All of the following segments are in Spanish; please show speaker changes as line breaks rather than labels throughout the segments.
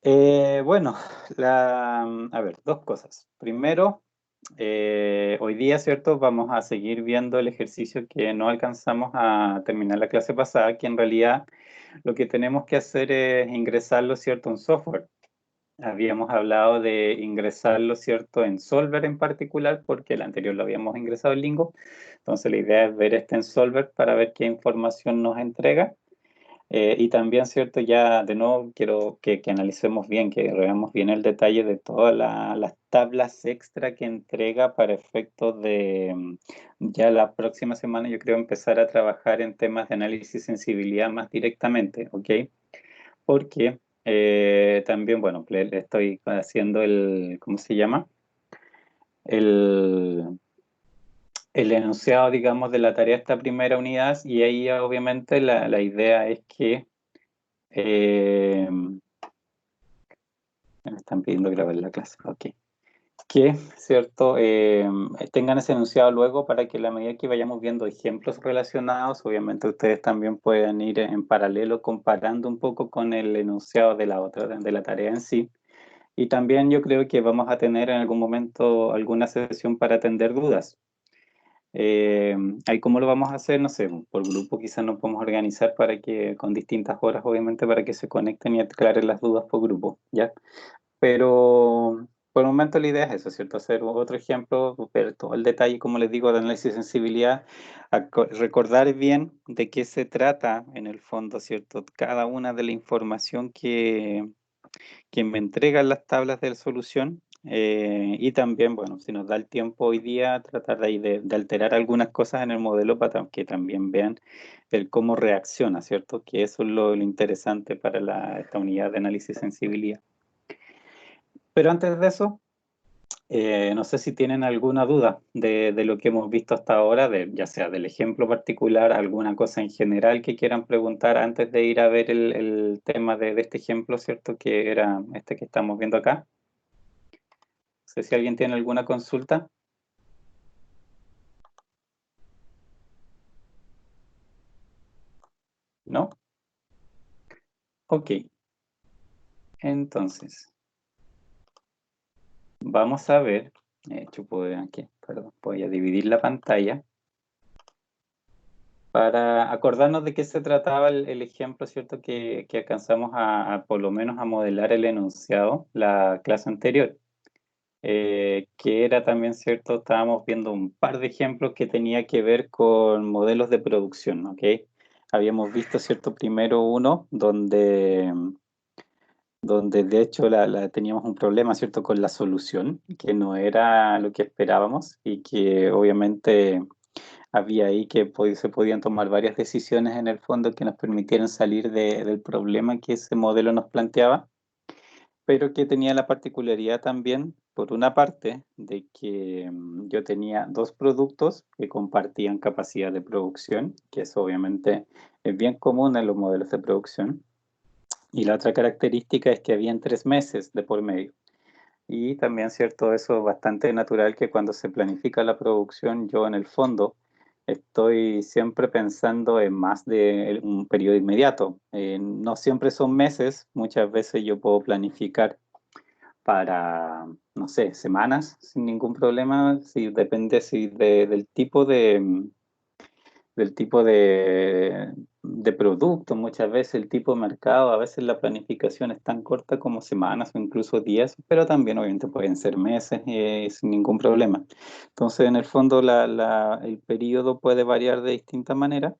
Bueno, a ver, dos cosas. Primero, hoy día, ¿cierto? Vamos a seguir viendo el ejercicio que no alcanzamos a terminar la clase pasada, que en realidad lo que tenemos que hacer es ingresarlo, ¿cierto? Un software. Habíamos hablado de ingresarlo, ¿cierto? En Solver en particular, porque el anterior lo habíamos ingresado en Lingo. Entonces la idea es ver este en Solver para ver qué información nos entrega. Y también, ¿cierto? Ya de nuevo quiero que analicemos bien, que veamos bien el detalle de todas las tablas extra que entrega para efectos de ya la próxima semana yo creo empezar a trabajar en temas de análisis de sensibilidad más directamente, ¿ok? Porque también, bueno, le estoy haciendo ¿cómo se llama? El, el enunciado, digamos, de la tarea de esta primera unidad y ahí obviamente la idea es que eh, me están pidiendo grabar la clase, ok. Que, ¿cierto? Tengan ese enunciado luego para que a la medida que vayamos viendo ejemplos relacionados, obviamente ustedes también puedan ir en paralelo comparando un poco con el enunciado de la otra, de la tarea en sí. Y también yo creo que vamos a tener en algún momento alguna sesión para atender dudas. Ahí cómo lo vamos a hacer, no sé, por grupo quizás nos podemos organizar para que, con distintas horas obviamente, para que se conecten y aclaren las dudas por grupo, ¿ya? Pero por el momento la idea es eso, ¿cierto? Hacer otro ejemplo, ver todo el detalle, como les digo, de análisis de sensibilidad, recordar bien de qué se trata en el fondo, ¿cierto? Cada una de la información que me entregan las tablas de solución. Y también, bueno, si nos da el tiempo hoy día, tratar de alterar algunas cosas en el modelo para que también vean el cómo reacciona, ¿cierto? Que eso es lo interesante para esta unidad de análisis de sensibilidad. Pero antes de eso, no sé si tienen alguna duda de lo que hemos visto hasta ahora, ya sea del ejemplo particular, alguna cosa en general que quieran preguntar antes de ir a ver el tema de este ejemplo, ¿cierto? Que era este que estamos viendo acá. No sé si alguien tiene alguna consulta. ¿No? Ok. Entonces, vamos a ver. De hecho, aquí, perdón, voy a dividir la pantalla para acordarnos de qué se trataba el ejemplo, ¿cierto? Que alcanzamos por lo menos a modelar el enunciado la clase anterior. Que era también, ¿cierto? Estábamos viendo un par de ejemplos que tenía que ver con modelos de producción, ¿ok? Habíamos visto, ¿cierto? Primero uno donde de hecho teníamos un problema, ¿cierto? Con la solución, que no era lo que esperábamos y que obviamente había ahí que se podían tomar varias decisiones en el fondo que nos permitieran salir del problema que ese modelo nos planteaba, pero que tenía la particularidad también, por una parte, de que yo tenía dos productos que compartían capacidad de producción, que eso obviamente es bien común en los modelos de producción, y la otra característica es que habían 3 meses de por medio. Y también, cierto, eso es bastante natural que cuando se planifica la producción, yo en el fondo estoy siempre pensando en más de un periodo inmediato. No siempre son meses, muchas veces yo puedo planificar para, no sé, semanas sin ningún problema, si depende si del tipo de producto, muchas veces el tipo de mercado, a veces la planificación es tan corta como semanas o incluso días, pero también obviamente pueden ser meses sin ningún problema. Entonces, en el fondo, el periodo puede variar de distinta manera,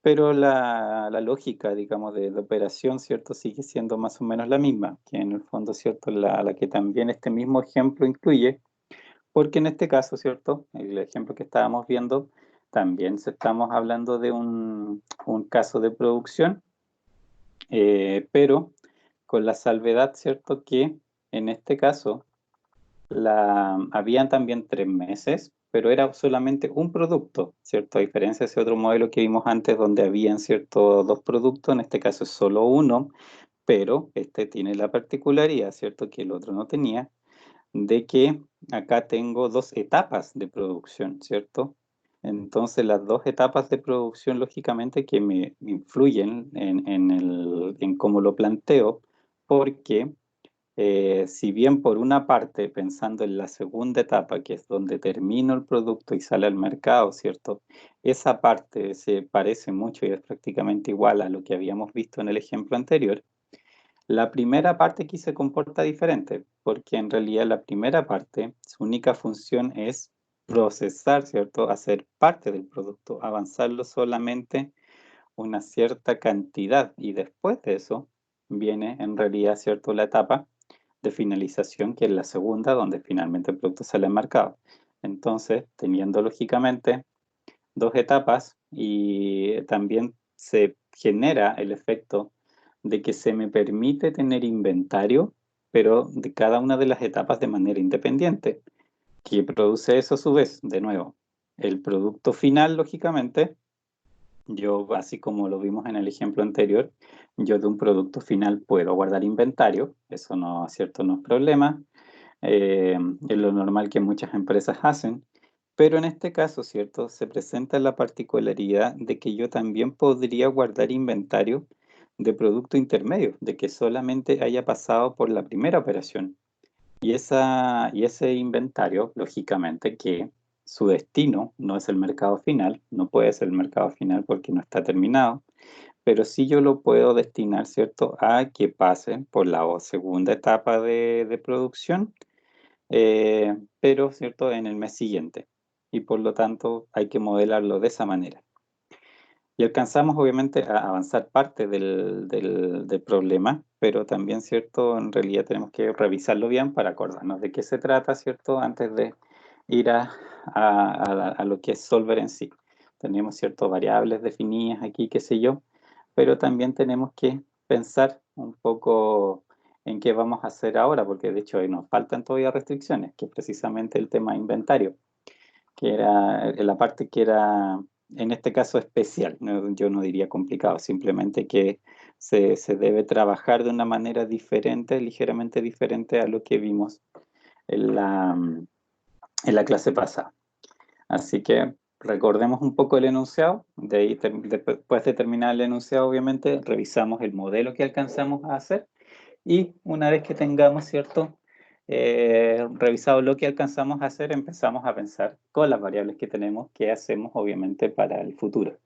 pero la lógica, digamos, de operación, ¿cierto? Sigue siendo más o menos la misma, que en el fondo, ¿cierto? La que también este mismo ejemplo incluye, porque en este caso, ¿cierto? El ejemplo que estábamos viendo, también estamos hablando de un caso de producción, pero con la salvedad, ¿cierto? Que en este caso habían también 3 meses, pero era solamente un producto, ¿cierto? A diferencia de ese otro modelo que vimos antes donde habían, ¿cierto? Dos productos, en este caso es solo uno, pero este tiene la particularidad, ¿cierto? Que el otro no tenía, de que acá tengo dos etapas de producción, ¿cierto? Entonces las dos etapas de producción, lógicamente, que me influyen en cómo lo planteo, porque si bien por una parte, pensando en la segunda etapa, que es donde termino el producto y sale al mercado, ¿cierto? Esa parte se parece mucho y es prácticamente igual a lo que habíamos visto en el ejemplo anterior. La primera parte aquí se comporta diferente, porque en realidad la primera parte, su única función es procesar, ¿cierto? Hacer parte del producto, avanzarlo solamente una cierta cantidad y después de eso viene en realidad, ¿cierto? La etapa de finalización, que es la segunda, donde finalmente el producto sale al mercado. Entonces, teniendo lógicamente dos etapas y también se genera el efecto de que se me permite tener inventario, pero de cada una de las etapas de manera independiente, que produce eso a su vez, de nuevo, el producto final, lógicamente, yo, así como lo vimos en el ejemplo anterior, yo de un producto final puedo guardar inventario, eso no, cierto, no es problema, es lo normal que muchas empresas hacen, pero en este caso, cierto, se presenta la particularidad de que yo también podría guardar inventario de producto intermedio, de que solamente haya pasado por la primera operación. Y ese inventario, lógicamente, que su destino no es el mercado final, no puede ser el mercado final porque no está terminado, pero sí yo lo puedo destinar, ¿cierto?, a que pase por la segunda etapa de producción, pero, ¿cierto?, en el mes siguiente. Y por lo tanto hay que modelarlo de esa manera. Y alcanzamos obviamente a avanzar parte del problema, pero también, ¿cierto? En realidad tenemos que revisarlo bien para acordarnos de qué se trata, ¿cierto? Antes de ir a lo que es Solver en sí. Tenemos, ¿cierto? Variables definidas aquí, qué sé yo, pero también tenemos que pensar un poco en qué vamos a hacer ahora, porque de hecho ahí nos faltan todavía restricciones, que es precisamente el tema inventario, que era la parte que era, en este caso, especial. Yo no diría complicado, simplemente que se debe trabajar de una manera diferente, ligeramente diferente a lo que vimos en la clase pasada. Así que recordemos un poco el enunciado, de ahí después de terminar el enunciado, obviamente, revisamos el modelo que alcanzamos a hacer y una vez que tengamos, ¿cierto?, revisado lo que alcanzamos a hacer, empezamos a pensar con las variables que tenemos, qué hacemos, obviamente, para el futuro.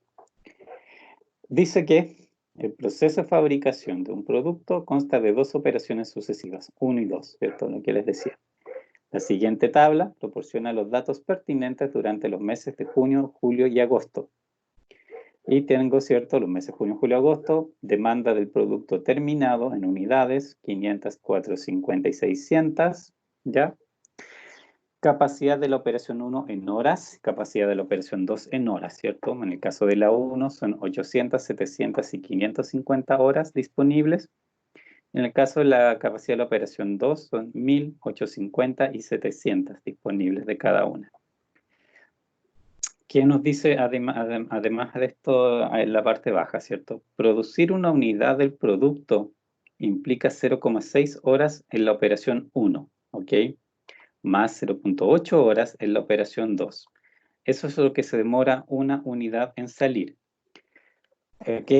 Dice que el proceso de fabricación de un producto consta de dos operaciones sucesivas, 1 y 2, ¿cierto?, lo que les decía. La siguiente tabla proporciona los datos pertinentes durante los meses de junio, julio y agosto. Y tengo, ¿cierto?, los meses junio, julio, agosto, demanda del producto terminado en unidades, 500, 450 y 600, ¿ya? Capacidad de la operación 1 en horas, capacidad de la operación 2 en horas, ¿cierto? En el caso de la 1 son 800, 700 y 550 horas disponibles. En el caso de la capacidad de la operación 2 son 1000, 850 y 700 disponibles de cada una. ¿Qué nos dice además de esto en la parte baja, ¿cierto? Producir una unidad del producto implica 0,6 horas en la operación 1, ¿ok? Más 0,8 horas en la operación 2. Eso es lo que se demora una unidad en salir. ¿Ok?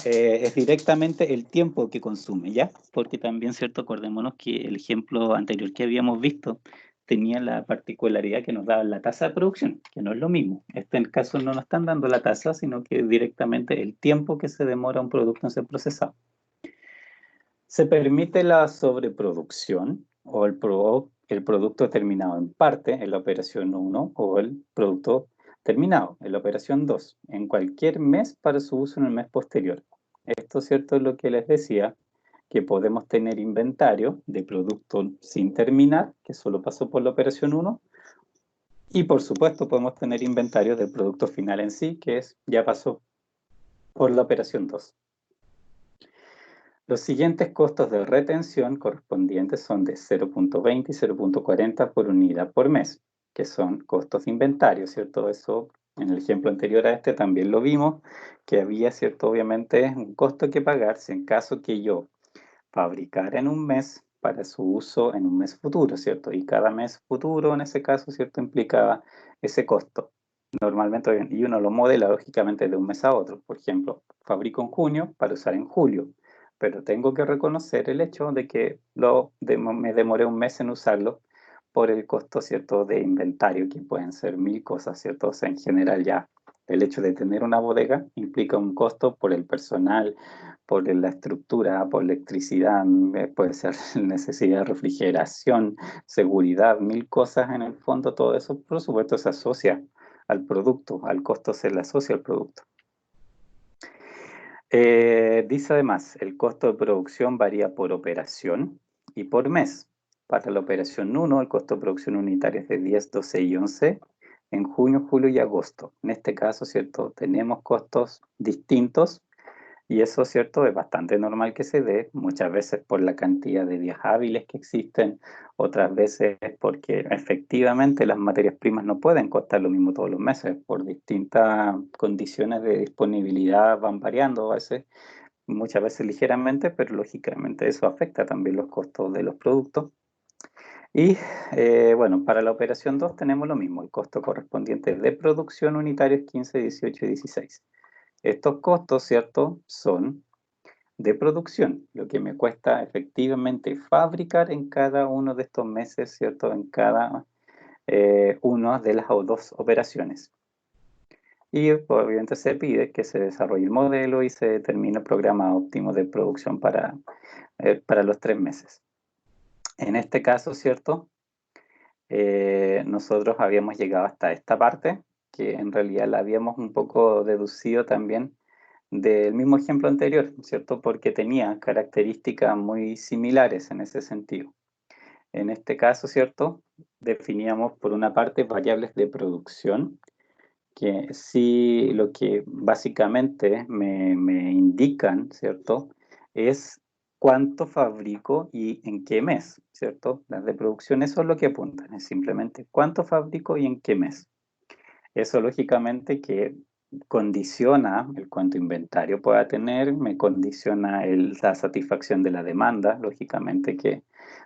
Es directamente el tiempo que consume, ¿ya? Porque también, ¿cierto? Acordémonos que el ejemplo anterior que habíamos visto tenía la particularidad que nos daba la tasa de producción, que no es lo mismo. En este caso no nos están dando la tasa, sino que directamente el tiempo que se demora un producto en ser procesado. Se permite la sobreproducción o el producto terminado en parte en la operación 1 o el producto terminado en la operación 2 en cualquier mes para su uso en el mes posterior. Esto, ¿cierto?, es lo que les decía, que podemos tener inventario de producto sin terminar, que solo pasó por la operación 1, y por supuesto podemos tener inventario del producto final en sí, que ya pasó por la operación 2. Los siguientes costos de retención correspondientes son de 0,20 y 0,40 por unidad por mes, que son costos de inventario, ¿cierto? Eso en el ejemplo anterior a este también lo vimos, que había, ¿cierto? Obviamente un costo que pagar si en caso que yo fabricara en un mes para su uso en un mes futuro, ¿cierto? Y cada mes futuro en ese caso, ¿cierto?, implicaba ese costo. Normalmente, y uno lo modela lógicamente de un mes a otro. Por ejemplo, fabrico en junio para usar en julio. pero tengo que reconocer el hecho de que me demoré un mes en usarlo por el costo, ¿cierto?, de inventario, que pueden ser 1000 cosas, ¿cierto? O sea, en general ya el hecho de tener una bodega implica un costo por el personal, por la estructura, por electricidad, puede ser necesidad de refrigeración, seguridad, 1000 cosas en el fondo, todo eso, por supuesto, se asocia al producto, al costo se le asocia al producto. Dice además, el costo de producción varía por operación y por mes. Para la operación 1, el costo de producción unitaria es de 10, 12 y 11 en junio, julio y agosto. En este caso, ¿cierto? Tenemos costos distintos y eso, ¿cierto? Es bastante normal que se dé, muchas veces por la cantidad de días hábiles que existen, otras veces porque efectivamente las materias primas no pueden costar lo mismo todos los meses, por distintas condiciones de disponibilidad van variando a veces, muchas veces ligeramente, pero lógicamente eso afecta también los costos de los productos. Y bueno, para la operación 2 tenemos lo mismo, el costo correspondiente de producción unitario es 15, 18 y 16. Estos costos, ¿cierto?, son de producción, lo que me cuesta efectivamente fabricar en cada uno de estos meses, ¿cierto?, en cada una de las dos operaciones. Y obviamente se pide que se desarrolle el modelo y se determine el programa óptimo de producción para los 3 meses. En este caso, ¿cierto?, nosotros habíamos llegado hasta esta parte, que en realidad la habíamos un poco deducido también del mismo ejemplo anterior, ¿cierto? Porque tenía características muy similares en ese sentido. En este caso, ¿cierto? Definíamos por una parte variables de producción, que sí lo que básicamente me indican, ¿cierto? Es cuánto fabrico y en qué mes, ¿cierto? Las de producción, eso es lo que apuntan, es simplemente cuánto fabrico y en qué mes. Eso lógicamente que condiciona el cuánto inventario pueda tener, me condiciona la satisfacción de la demanda, lógicamente que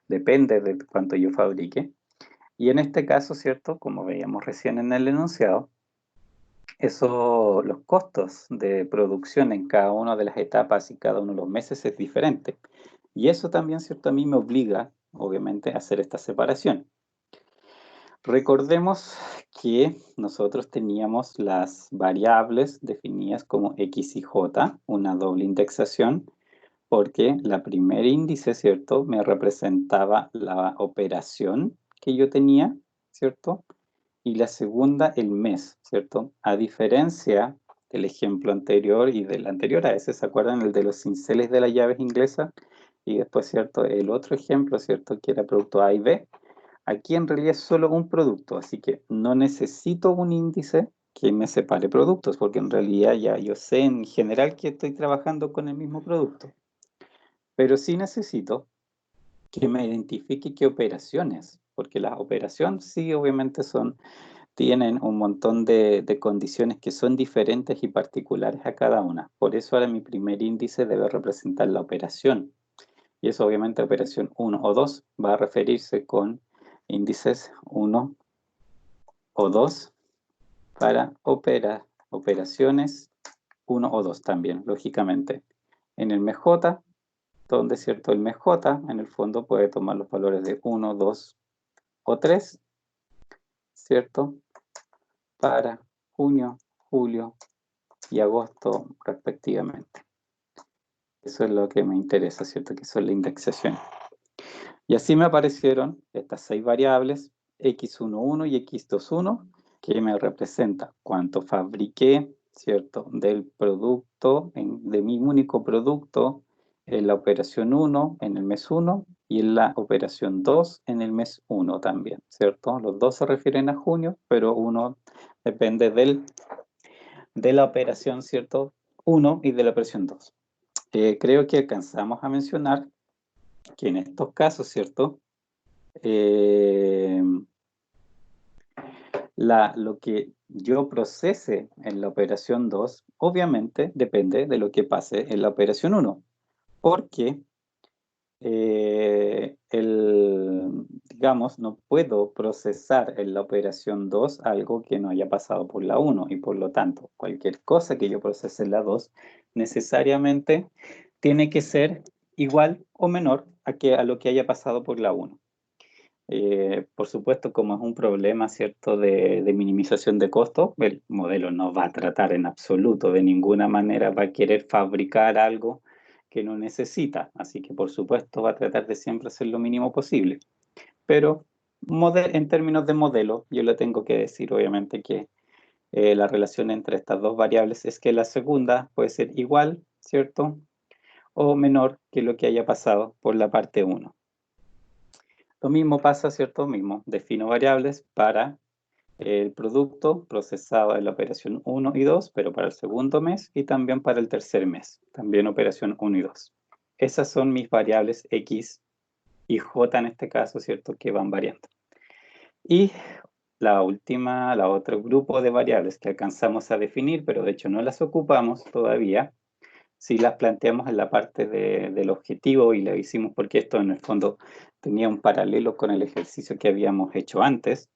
depende de cuánto yo fabrique. Y en este caso, ¿cierto? Como veíamos recién en el enunciado, los costos de producción en cada una de las etapas y cada uno de los meses es diferente. Y eso también, ¿cierto? A mí me obliga, obviamente, a hacer esta separación. Recordemos que nosotros teníamos las variables definidas como X y J, una doble indexación, porque la primer índice, ¿cierto?, me representaba la operación que yo tenía, ¿cierto? Y la segunda, el mes, ¿cierto? A diferencia del ejemplo anterior y del anterior a ese, ¿se acuerdan? El de los cinceles de las llaves inglesas. Y después, ¿cierto? El otro ejemplo, ¿cierto? Que era producto A y B. Aquí en realidad es solo un producto, así que no necesito un índice que me separe productos, porque en realidad ya yo sé en general que estoy trabajando con el mismo producto. Pero sí necesito que me identifique qué operaciones, porque las operaciones sí obviamente tienen un montón de condiciones que son diferentes y particulares a cada una. Por eso ahora mi primer índice debe representar la operación. Y eso obviamente operación 1 o 2 va a referirse con índices 1 o 2 para operaciones 1 o 2 también, lógicamente. En el MJ, donde cierto el MJ en el fondo puede tomar los valores de 1, 2 o 3, ¿cierto? Para junio, julio y agosto respectivamente. Eso es lo que me interesa, ¿cierto? Que son la indexación. Y así me aparecieron estas 6 variables, x11 y x21, que me representa cuánto fabriqué, ¿cierto? Del producto, de mi único producto, en la operación 1 en el mes 1 y en la operación 2 en el mes 1 también, ¿cierto? Los dos se refieren a junio, pero uno depende de la operación, ¿cierto? 1 y de la operación 2. Creo que alcanzamos a mencionar que en estos casos, ¿cierto? Lo que yo procese en la operación 2, obviamente depende de lo que pase en la operación 1, porque digamos, no puedo procesar en la operación 2 algo que no haya pasado por la 1 y por lo tanto, cualquier cosa que yo procese en la 2 necesariamente tiene que ser igual o menor a lo que haya pasado por la 1. Por supuesto, como es un problema, ¿cierto?, de minimización de costos, el modelo no va a tratar en absoluto, de ninguna manera va a querer fabricar algo que no necesita. Así que, por supuesto, va a tratar de siempre hacer lo mínimo posible. Pero en términos de modelo, yo le tengo que decir, obviamente, que la relación entre estas dos variables es que la segunda puede ser igual, ¿cierto?, o menor que lo que haya pasado por la parte 1. Lo mismo pasa, ¿cierto? Mismo, defino variables para el producto procesado en la operación 1 y 2, pero para el segundo mes y también para el tercer mes, también operación 1 y 2. Esas son mis variables X y J en este caso, ¿cierto? Que van variando. Y la otro grupo de variables que alcanzamos a definir, pero de hecho no las ocupamos todavía, si las planteamos en la parte del objetivo y lo hicimos porque esto en el fondo tenía un paralelo con el ejercicio que habíamos hecho antes.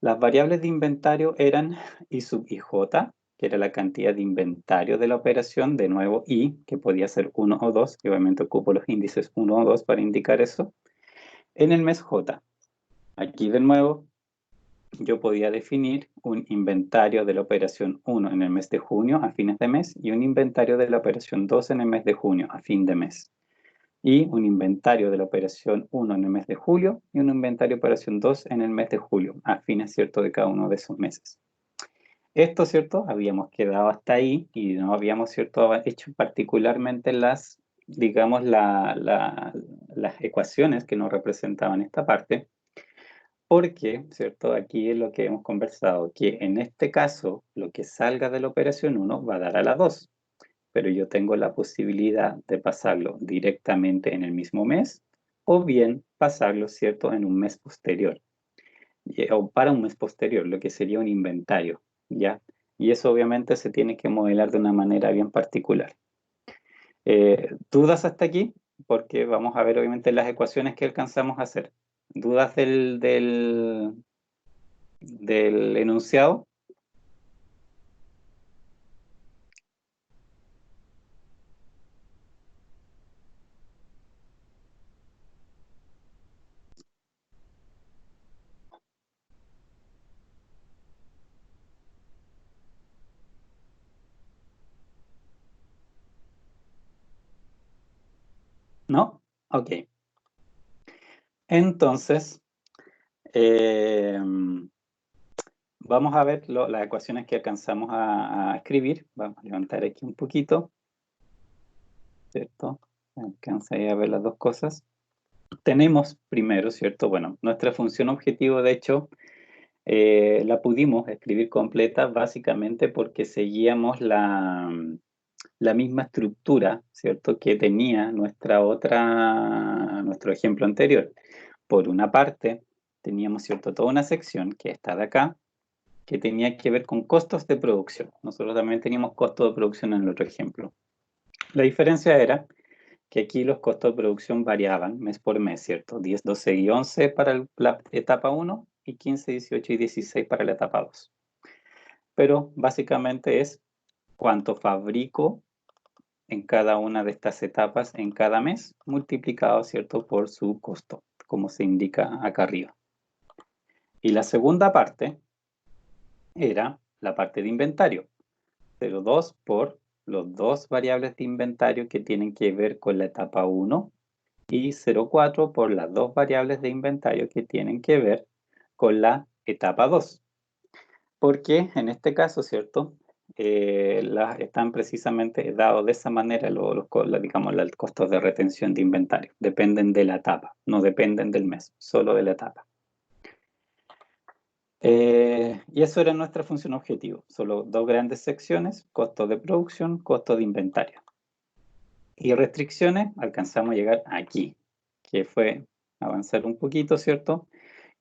Las variables de inventario eran I sub ij, que era la cantidad de inventario de la operación, de nuevo I, que podía ser 1 o 2, que obviamente ocupo los índices 1 o 2 para indicar eso, en el mes J. Aquí de nuevo yo podía definir un inventario de la operación 1 en el mes de junio a fines de mes y un inventario de la operación 2 en el mes de junio a fin de mes. Y un inventario de la operación 1 en el mes de julio y un inventario de operación 2 en el mes de julio, a fines, ¿cierto?, de cada uno de esos meses. Esto, ¿cierto?, habíamos quedado hasta ahí y no habíamos, ¿cierto?, hecho particularmente las, digamos, las ecuaciones que nos representaban esta parte, porque, ¿cierto?, aquí es lo que hemos conversado, que en este caso lo que salga de la operación 1 va a dar a la 2, pero yo tengo la posibilidad de pasarlo directamente en el mismo mes o bien pasarlo, ¿cierto?, en un mes posterior, o para un mes posterior, lo que sería un inventario, ¿ya? Y eso obviamente se tiene que modelar de una manera bien particular. ¿Dudas hasta aquí? Porque vamos a ver obviamente las ecuaciones que alcanzamos a hacer. ¿Dudas del enunciado? ¿No? Ok. Entonces, vamos a ver las ecuaciones que alcanzamos a escribir. Vamos a levantar aquí un poquito, ¿cierto? Alcanza ahí a ver las dos cosas. Tenemos primero, ¿cierto? Bueno, nuestra función objetivo, de hecho, la pudimos escribir completa básicamente porque seguíamos la misma estructura, ¿cierto?, que tenía nuestro ejemplo anterior. Por una parte, teníamos, ¿cierto?, toda una sección que está de acá, que tenía que ver con costos de producción. Nosotros también teníamos costos de producción en el otro ejemplo. La diferencia era que aquí los costos de producción variaban mes por mes, ¿cierto? 10, 12 y 11 para la etapa 1 y 15, 18 y 16 para la etapa 2. Pero básicamente es cuánto fabrico en cada una de estas etapas en cada mes, multiplicado, ¿cierto?, por su costo, como se indica acá arriba. Y la segunda parte era la parte de inventario, 0,2 por los dos variables de inventario que tienen que ver con la etapa 1 y 0,4 por las dos variables de inventario que tienen que ver con la etapa 2. Porque en este caso, ¿cierto?, están precisamente dados de esa manera digamos, los costos de retención de inventario. Dependen de la etapa, no dependen del mes, solo de la etapa. Y eso era nuestra función objetivo. Solo dos grandes secciones, costo de producción, costo de inventario. Y restricciones, alcanzamos a llegar aquí, que fue avanzar un poquito, ¿cierto?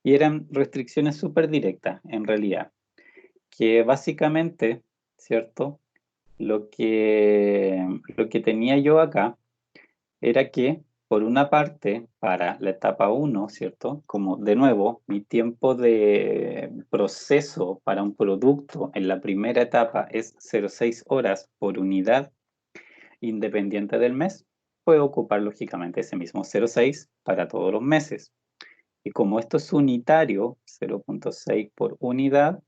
Y eran restricciones súper directas, en realidad, que básicamente, ¿cierto?, lo que tenía yo acá era que, por una parte, para la etapa 1, ¿cierto? Como, de nuevo, mi tiempo de proceso para un producto en la primera etapa es 0,6 horas por unidad, independiente del mes, puedo ocupar lógicamente ese mismo 0,6 para todos los meses. Y como esto es unitario, 0,6 por unidad,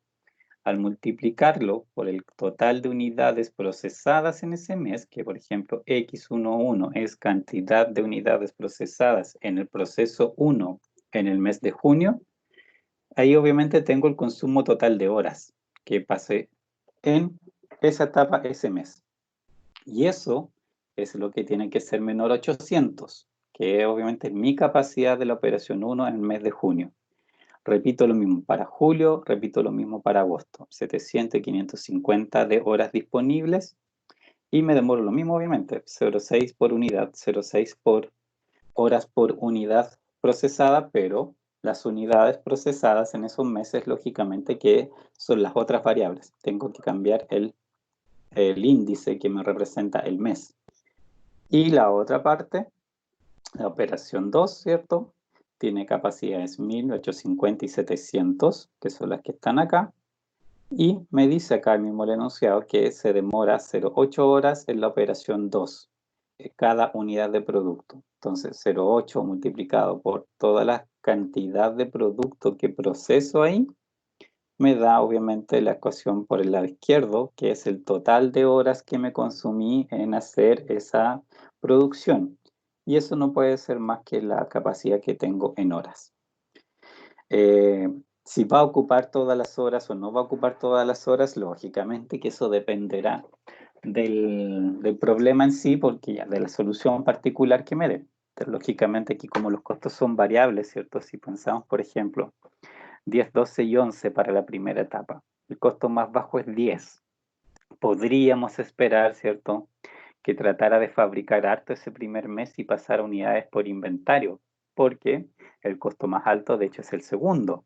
al multiplicarlo por el total de unidades procesadas en ese mes, que por ejemplo X11 es cantidad de unidades procesadas en el proceso 1 en el mes de junio, ahí obviamente tengo el consumo total de horas que pasé en esa etapa ese mes. Y eso es lo que tiene que ser menor a 800, que obviamente es mi capacidad de la operación 1 en el mes de junio. Repito lo mismo para julio, repito lo mismo para agosto. 700 y 550 de horas disponibles. Y me demoro lo mismo, obviamente. 0,6 por unidad, 0,6 por horas por unidad procesada, pero las unidades procesadas en esos meses, lógicamente, que son las otras variables. Tengo que cambiar el índice que me representa el mes. Y la otra parte, la operación 2, ¿cierto? Tiene capacidades 1850 y 700, que son las que están acá. Y me dice acá el mismo enunciado que se demora 0,8 horas en la operación 2, cada unidad de producto. Entonces, 0,8 multiplicado por toda la cantidad de producto que proceso ahí, me da obviamente la ecuación por el lado izquierdo, que es el total de horas que me consumí en hacer esa producción. Y eso no puede ser más que la capacidad que tengo en horas. Si va a ocupar todas las horas o no va a ocupar todas las horas, lógicamente que eso dependerá del problema en sí, porque ya de la solución particular que me dé. Entonces, lógicamente aquí como los costos son variables, ¿cierto? Si pensamos, por ejemplo, 10, 12 y 11 para la primera etapa, el costo más bajo es 10. Podríamos esperar, ¿cierto?, que tratara de fabricar harto ese primer mes y pasar a unidades por inventario, porque el costo más alto de hecho es el segundo.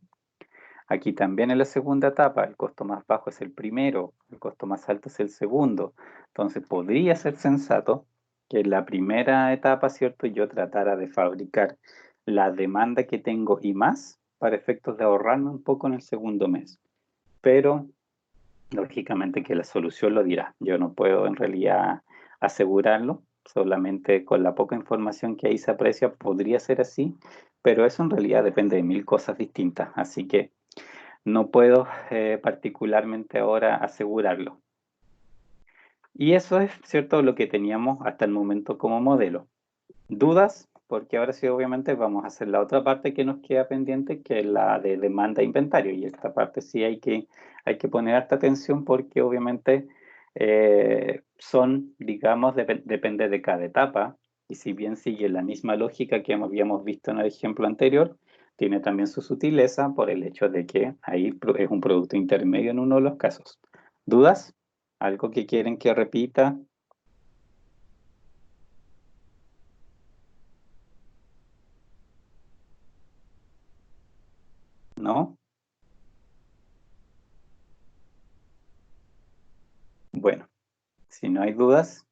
Aquí también en la segunda etapa el costo más bajo es el primero, el costo más alto es el segundo. Entonces podría ser sensato que en la primera etapa, ¿cierto?, yo tratara de fabricar la demanda que tengo y más para efectos de ahorrarme un poco en el segundo mes. Pero lógicamente que la solución lo dirá. Yo no puedo en realidad asegurarlo, solamente con la poca información que ahí se aprecia podría ser así, pero eso en realidad depende de mil cosas distintas, así que no puedo particularmente ahora asegurarlo. Y eso es, ¿cierto?, lo que teníamos hasta el momento como modelo. ¿Dudas? Porque ahora sí, obviamente, vamos a hacer la otra parte que nos queda pendiente, que es la de demanda e inventario. Y esta parte sí hay que poner harta atención porque obviamente son, digamos, depende de cada etapa. Y si bien sigue la misma lógica que habíamos visto en el ejemplo anterior, tiene también su sutileza por el hecho de que ahí es un producto intermedio en uno de los casos. ¿Dudas? ¿Algo que quieren que repita? ¿No? Bueno, si no hay dudas,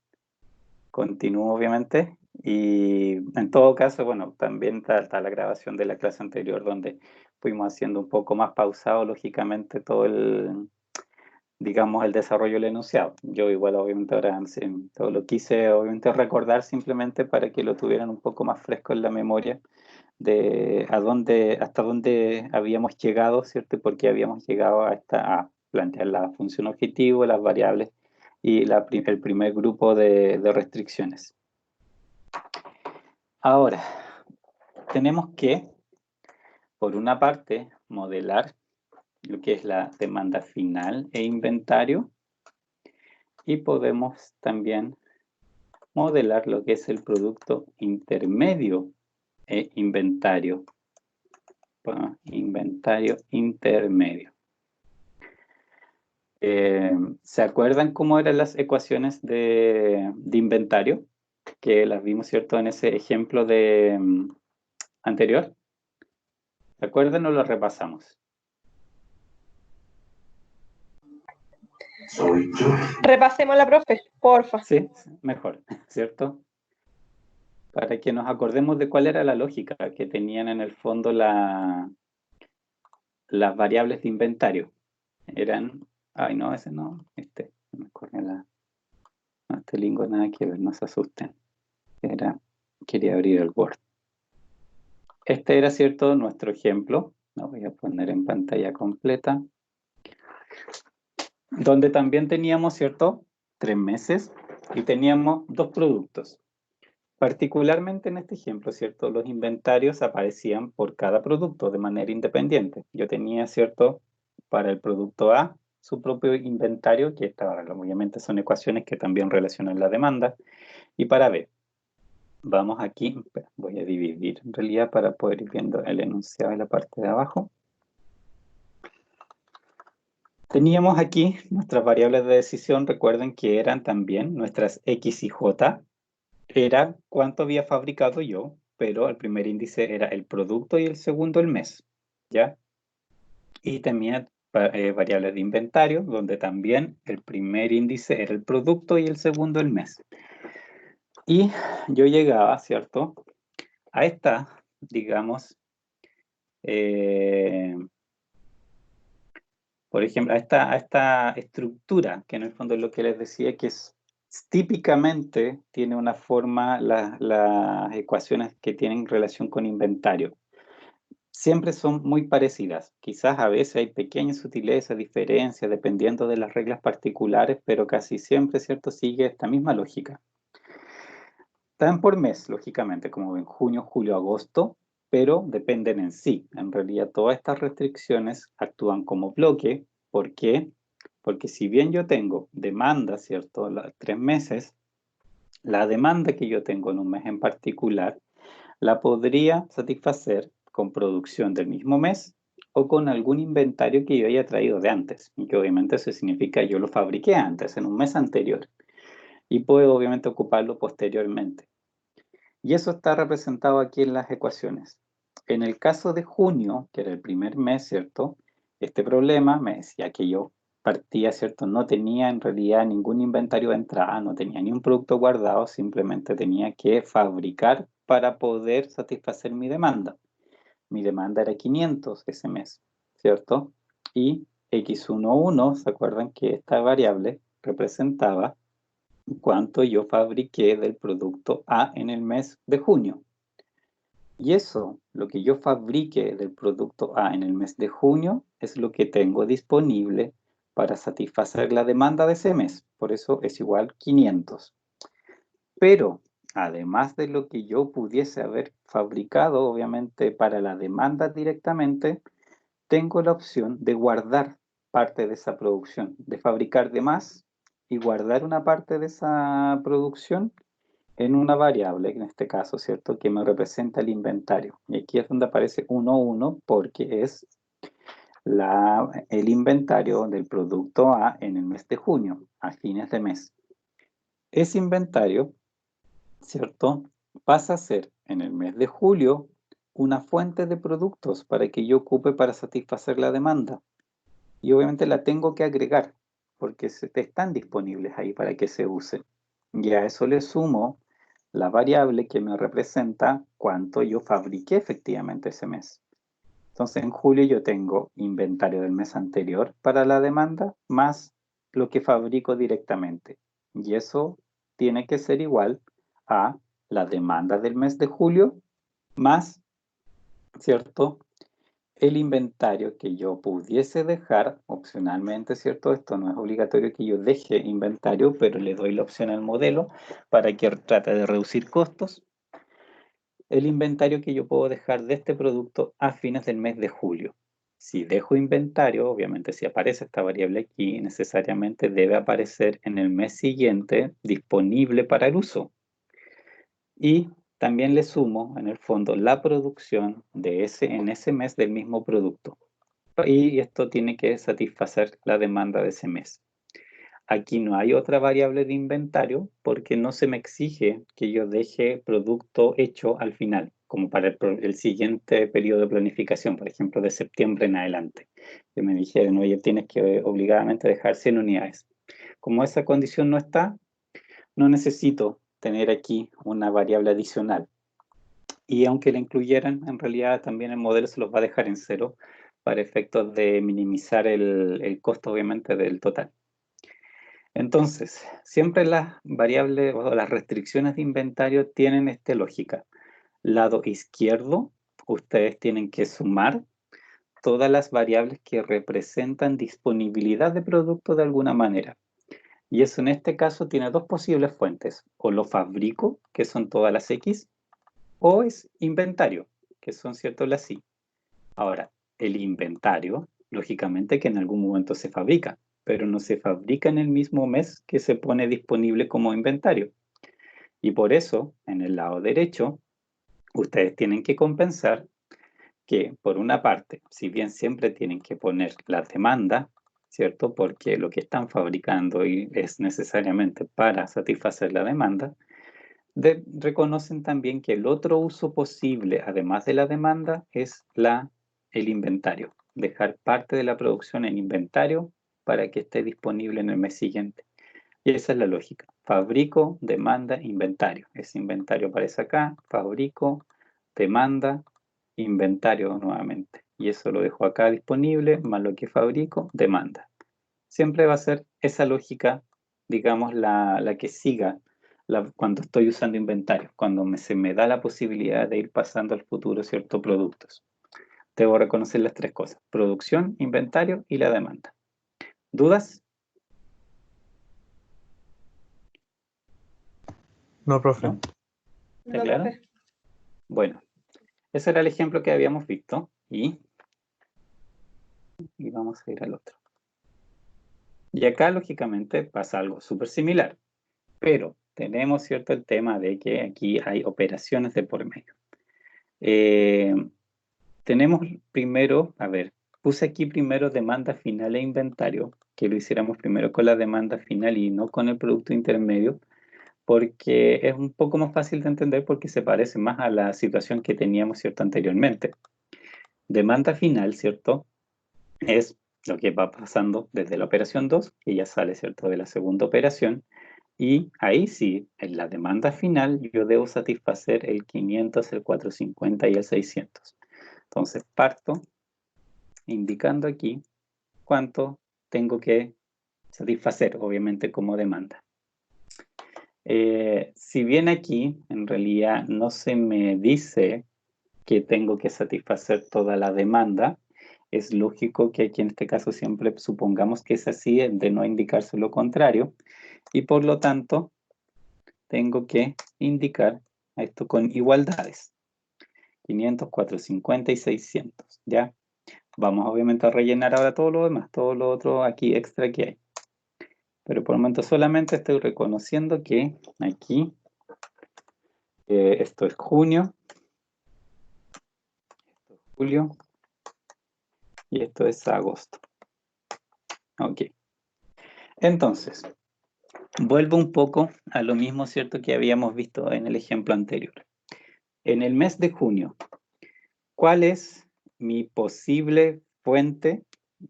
continúo obviamente. Y en todo caso, bueno, también está la grabación de la clase anterior donde fuimos haciendo un poco más pausado, lógicamente, todo el, digamos, el desarrollo del enunciado. Yo igual obviamente ahora todo lo quise obviamente recordar simplemente para que lo tuvieran un poco más fresco en la memoria de hasta dónde habíamos llegado, ¿cierto? Y por qué habíamos llegado a plantear la función objetivo, las variables y el primer grupo de restricciones. Ahora, tenemos que, por una parte, modelar lo que es la demanda final e inventario y podemos también modelar lo que es el producto intermedio e inventario. Inventario intermedio. ¿Se acuerdan cómo eran las ecuaciones de inventario? Que las vimos, ¿cierto?, en ese ejemplo anterior. ¿Se acuerdan o lo repasamos?
Repasemos, profe, porfa.
Sí, mejor, ¿cierto? Para que nos acordemos de cuál era la lógica que tenían en el fondo las variables de inventario. Eran, ay no, ese no, me corre No, este lingo nada que ver, no se asusten. Quería abrir el Word. Este era, ¿cierto?, nuestro ejemplo. Lo voy a poner en pantalla completa. Donde también teníamos, ¿cierto?, 3 meses y teníamos 2 productos. Particularmente en este ejemplo, ¿cierto?, los inventarios aparecían por cada producto de manera independiente. Yo tenía, ¿cierto?, para el producto A su propio inventario, que obviamente son ecuaciones que también relacionan la demanda, y para B. Vamos aquí, voy a dividir en realidad para poder ir viendo el enunciado en la parte de abajo. Teníamos aquí nuestras variables de decisión, recuerden que eran también nuestras X y J, era cuánto había fabricado yo, pero el primer índice era el producto y el segundo el mes, ¿ya? Y tenía variables de inventario, donde también el primer índice era el producto y el segundo el mes. Y yo llegaba, ¿cierto?, a esta, digamos, por ejemplo, a esta estructura, que en el fondo es lo que les decía, que es típicamente tiene una forma, las ecuaciones que tienen relación con inventario. Siempre son muy parecidas. Quizás a veces hay pequeñas sutilezas, diferencias, dependiendo de las reglas particulares, pero casi siempre, ¿cierto?, sigue esta misma lógica. Están por mes, lógicamente, como en junio, julio, agosto, pero dependen en sí. En realidad, todas estas restricciones actúan como bloque. ¿Por qué? Porque si bien yo tengo demanda, ¿cierto?, 3 meses, la demanda que yo tengo en un mes en particular, la podría satisfacer con producción del mismo mes o con algún inventario que yo haya traído de antes, y que obviamente eso significa yo lo fabriqué antes, en un mes anterior, y puedo obviamente ocuparlo posteriormente. Y eso está representado aquí en las ecuaciones. En el caso de junio, que era el primer mes, ¿cierto?, este problema me decía que yo partía, ¿cierto?, no tenía en realidad ningún inventario de entrada, no tenía ni un producto guardado, simplemente tenía que fabricar para poder satisfacer mi demanda. Mi demanda era 500 ese mes, ¿cierto? Y X11, ¿se acuerdan que esta variable representaba cuánto yo fabriqué del producto A en el mes de junio? Y eso, lo que yo fabrique del producto A en el mes de junio, es lo que tengo disponible para satisfacer la demanda de ese mes. Por eso es igual 500. Pero, además de lo que yo pudiese haber fabricado, obviamente, para la demanda directamente, tengo la opción de guardar parte de esa producción, de fabricar de más y guardar una parte de esa producción en una variable, en este caso, ¿cierto?, que me representa el inventario. Y aquí es donde aparece 1,1 porque es el inventario del producto A en el mes de junio, a fines de mes. Ese inventario, ¿cierto?, pasa a ser en el mes de julio una fuente de productos para que yo ocupe para satisfacer la demanda. Y obviamente la tengo que agregar porque están disponibles ahí para que se usen. Y a eso le sumo la variable que me representa cuánto yo fabriqué efectivamente ese mes. Entonces en julio yo tengo inventario del mes anterior para la demanda más lo que fabrico directamente. Y eso tiene que ser igual a la demanda del mes de julio más, ¿cierto?, el inventario que yo pudiese dejar opcionalmente, ¿cierto? Esto no es obligatorio que yo deje inventario, pero le doy la opción al modelo para que trate de reducir costos. El inventario que yo puedo dejar de este producto a fines del mes de julio. Si dejo inventario, obviamente si aparece esta variable aquí, necesariamente debe aparecer en el mes siguiente disponible para el uso. Y también le sumo, en el fondo, la producción en ese mes del mismo producto. Y esto tiene que satisfacer la demanda de ese mes. Aquí no hay otra variable de inventario porque no se me exige que yo deje producto hecho al final, como para el siguiente periodo de planificación, por ejemplo, de septiembre en adelante. Que me dijeron, oye, tienes que obligadamente dejar 100 unidades. Como esa condición no está, no necesito tener aquí una variable adicional. Y aunque la incluyeran, en realidad también el modelo se los va a dejar en cero para efectos de minimizar el costo, obviamente, del total. Entonces, siempre las variables o las restricciones de inventario tienen esta lógica. Lado izquierdo, ustedes tienen que sumar todas las variables que representan disponibilidad de producto de alguna manera. Y eso en este caso tiene dos posibles fuentes. O lo fabrico, que son todas las X, o es inventario, que son cierto las Y. Ahora, el inventario, lógicamente que en algún momento se fabrica, pero no se fabrica en el mismo mes que se pone disponible como inventario. Y por eso, en el lado derecho, ustedes tienen que compensar que, por una parte, si bien siempre tienen que poner la demanda, ¿cierto? Porque lo que están fabricando es necesariamente para satisfacer la demanda, reconocen también que el otro uso posible, además de la demanda, es el inventario. Dejar parte de la producción en inventario para que esté disponible en el mes siguiente. Y esa es la lógica. Fabrico, demanda, inventario. Ese inventario aparece acá, fabrico, demanda, inventario nuevamente. Y eso lo dejo acá disponible, más lo que fabrico, demanda. Siempre va a ser esa lógica, digamos, la que siga cuando estoy usando inventario, cuando se me da la posibilidad de ir pasando al futuro ciertos productos. Debo reconocer las tres cosas: producción, inventario y la demanda. ¿Dudas?
No, profe.
¿No? ¿Está
No,
claro?
profe.
Bueno, ese era el ejemplo que habíamos visto y vamos a ir al otro. Y acá, lógicamente, pasa algo súper similar, pero tenemos, ¿cierto?, el tema de que aquí hay operaciones de por medio. Tenemos primero, a ver, puse aquí primero demanda final e inventario, que lo hiciéramos primero con la demanda final y no con el producto intermedio, porque es un poco más fácil de entender porque se parece más a la situación que teníamos, ¿cierto?, anteriormente. Demanda final, ¿cierto?, es lo que va pasando desde la operación 2, que ya sale, ¿cierto?, de la segunda operación, y ahí sí, en la demanda final, yo debo satisfacer el 500, el 450 y el 600. Entonces parto indicando aquí cuánto tengo que satisfacer, obviamente como demanda. Si bien aquí en realidad no se me dice que tengo que satisfacer toda la demanda, es lógico que aquí en este caso siempre supongamos que es así, de no indicarse lo contrario, y por lo tanto tengo que indicar esto con igualdades: 500, 450 y 600, ¿ya? Vamos obviamente a rellenar ahora todo lo demás, todo lo otro aquí extra que hay. Pero por el momento solamente estoy reconociendo que aquí esto es junio, esto es julio y esto es agosto. Ok. Entonces, vuelvo un poco a lo mismo, ¿cierto?, que habíamos visto en el ejemplo anterior. En el mes de junio, ¿cuál es mi posible fuente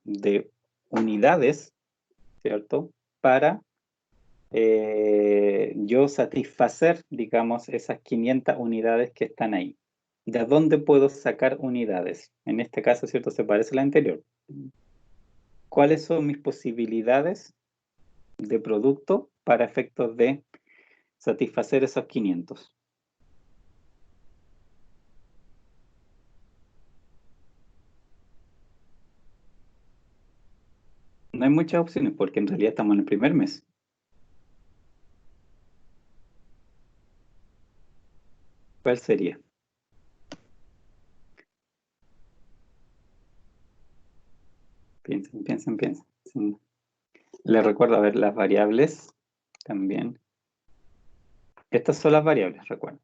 de unidades, ¿cierto?, para yo satisfacer, digamos, esas 500 unidades que están ahí? ¿De dónde puedo sacar unidades? En este caso, ¿cierto?, se parece a la anterior. ¿Cuáles son mis posibilidades de producto para efectos de satisfacer esos 500? No hay muchas opciones porque en realidad estamos en el primer mes. ¿Cuál sería? Piensen, piensen, piensen. Sí. Les recuerdo, a ver, las variables también. Estas son las variables, recuerden.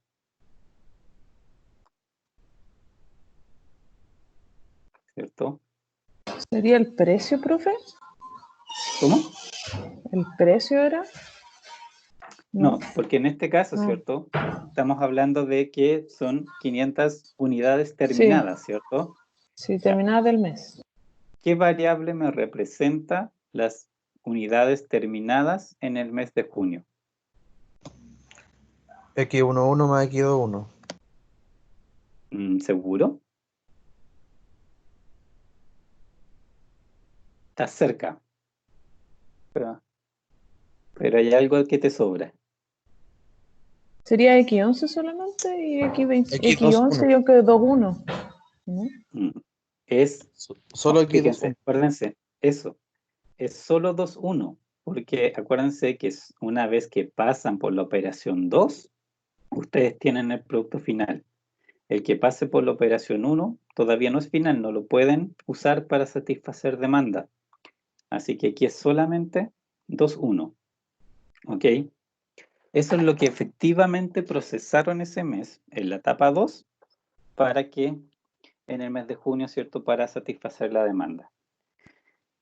¿Cierto?
¿Sería el precio, profe?
¿Cómo?
¿El precio era?
No, porque en este caso,
Ah.
¿cierto?, estamos hablando de que son 500 unidades terminadas, ¿cierto?
Sí, terminada del mes.
¿Qué variable me representa las unidades terminadas en el mes de junio?
X11 más X21.
¿Seguro? Está cerca. Pero pero hay algo que te sobra.
Sería X11 solamente y X20,
X21.
X11 yo que 2-1. ¿No?
Mm. Es,
Solo
fíjense,
X21.
acuérdense, eso, es solo 2-1, porque acuérdense que una vez que pasan por la operación 2, ustedes tienen el producto final. El que pase por la operación 1 todavía no es final, no lo pueden usar para satisfacer demanda. Así que aquí es solamente 2-1. ¿Ok? Eso es lo que efectivamente procesaron ese mes en la etapa 2 para que en el mes de junio, ¿cierto? Para satisfacer la demanda.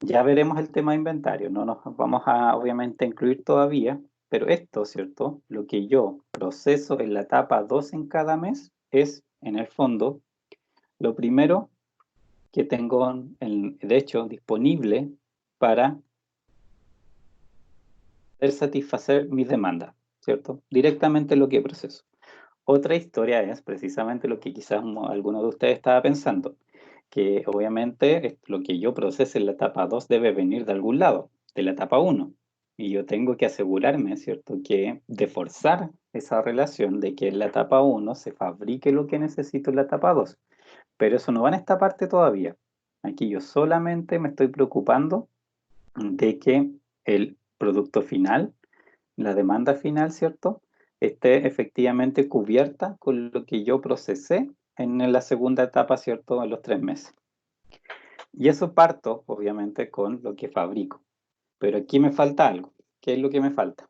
Ya veremos el tema de inventario, no nos vamos a obviamente incluir todavía, pero esto, ¿cierto? Lo que yo proceso en la etapa 2 en cada mes es, en el fondo, lo primero que tengo, de hecho, disponible para poder satisfacer mis demandas, ¿cierto? Directamente lo que proceso. Otra historia es precisamente lo que quizás alguno de ustedes estaba pensando, que obviamente lo que yo procese en la etapa 2 debe venir de algún lado, de la etapa 1. Y yo tengo que asegurarme, ¿cierto?, que de forzar esa relación de que en la etapa 1 se fabrique lo que necesito en la etapa 2. Pero eso no va en esta parte todavía. Aquí yo solamente me estoy preocupando de que el producto final, la demanda final, ¿cierto?, esté efectivamente cubierta con lo que yo procesé en la segunda etapa, ¿cierto?, en los 3 meses. Y eso parto, obviamente, con lo que fabrico. Pero aquí me falta algo. ¿Qué es lo que me falta?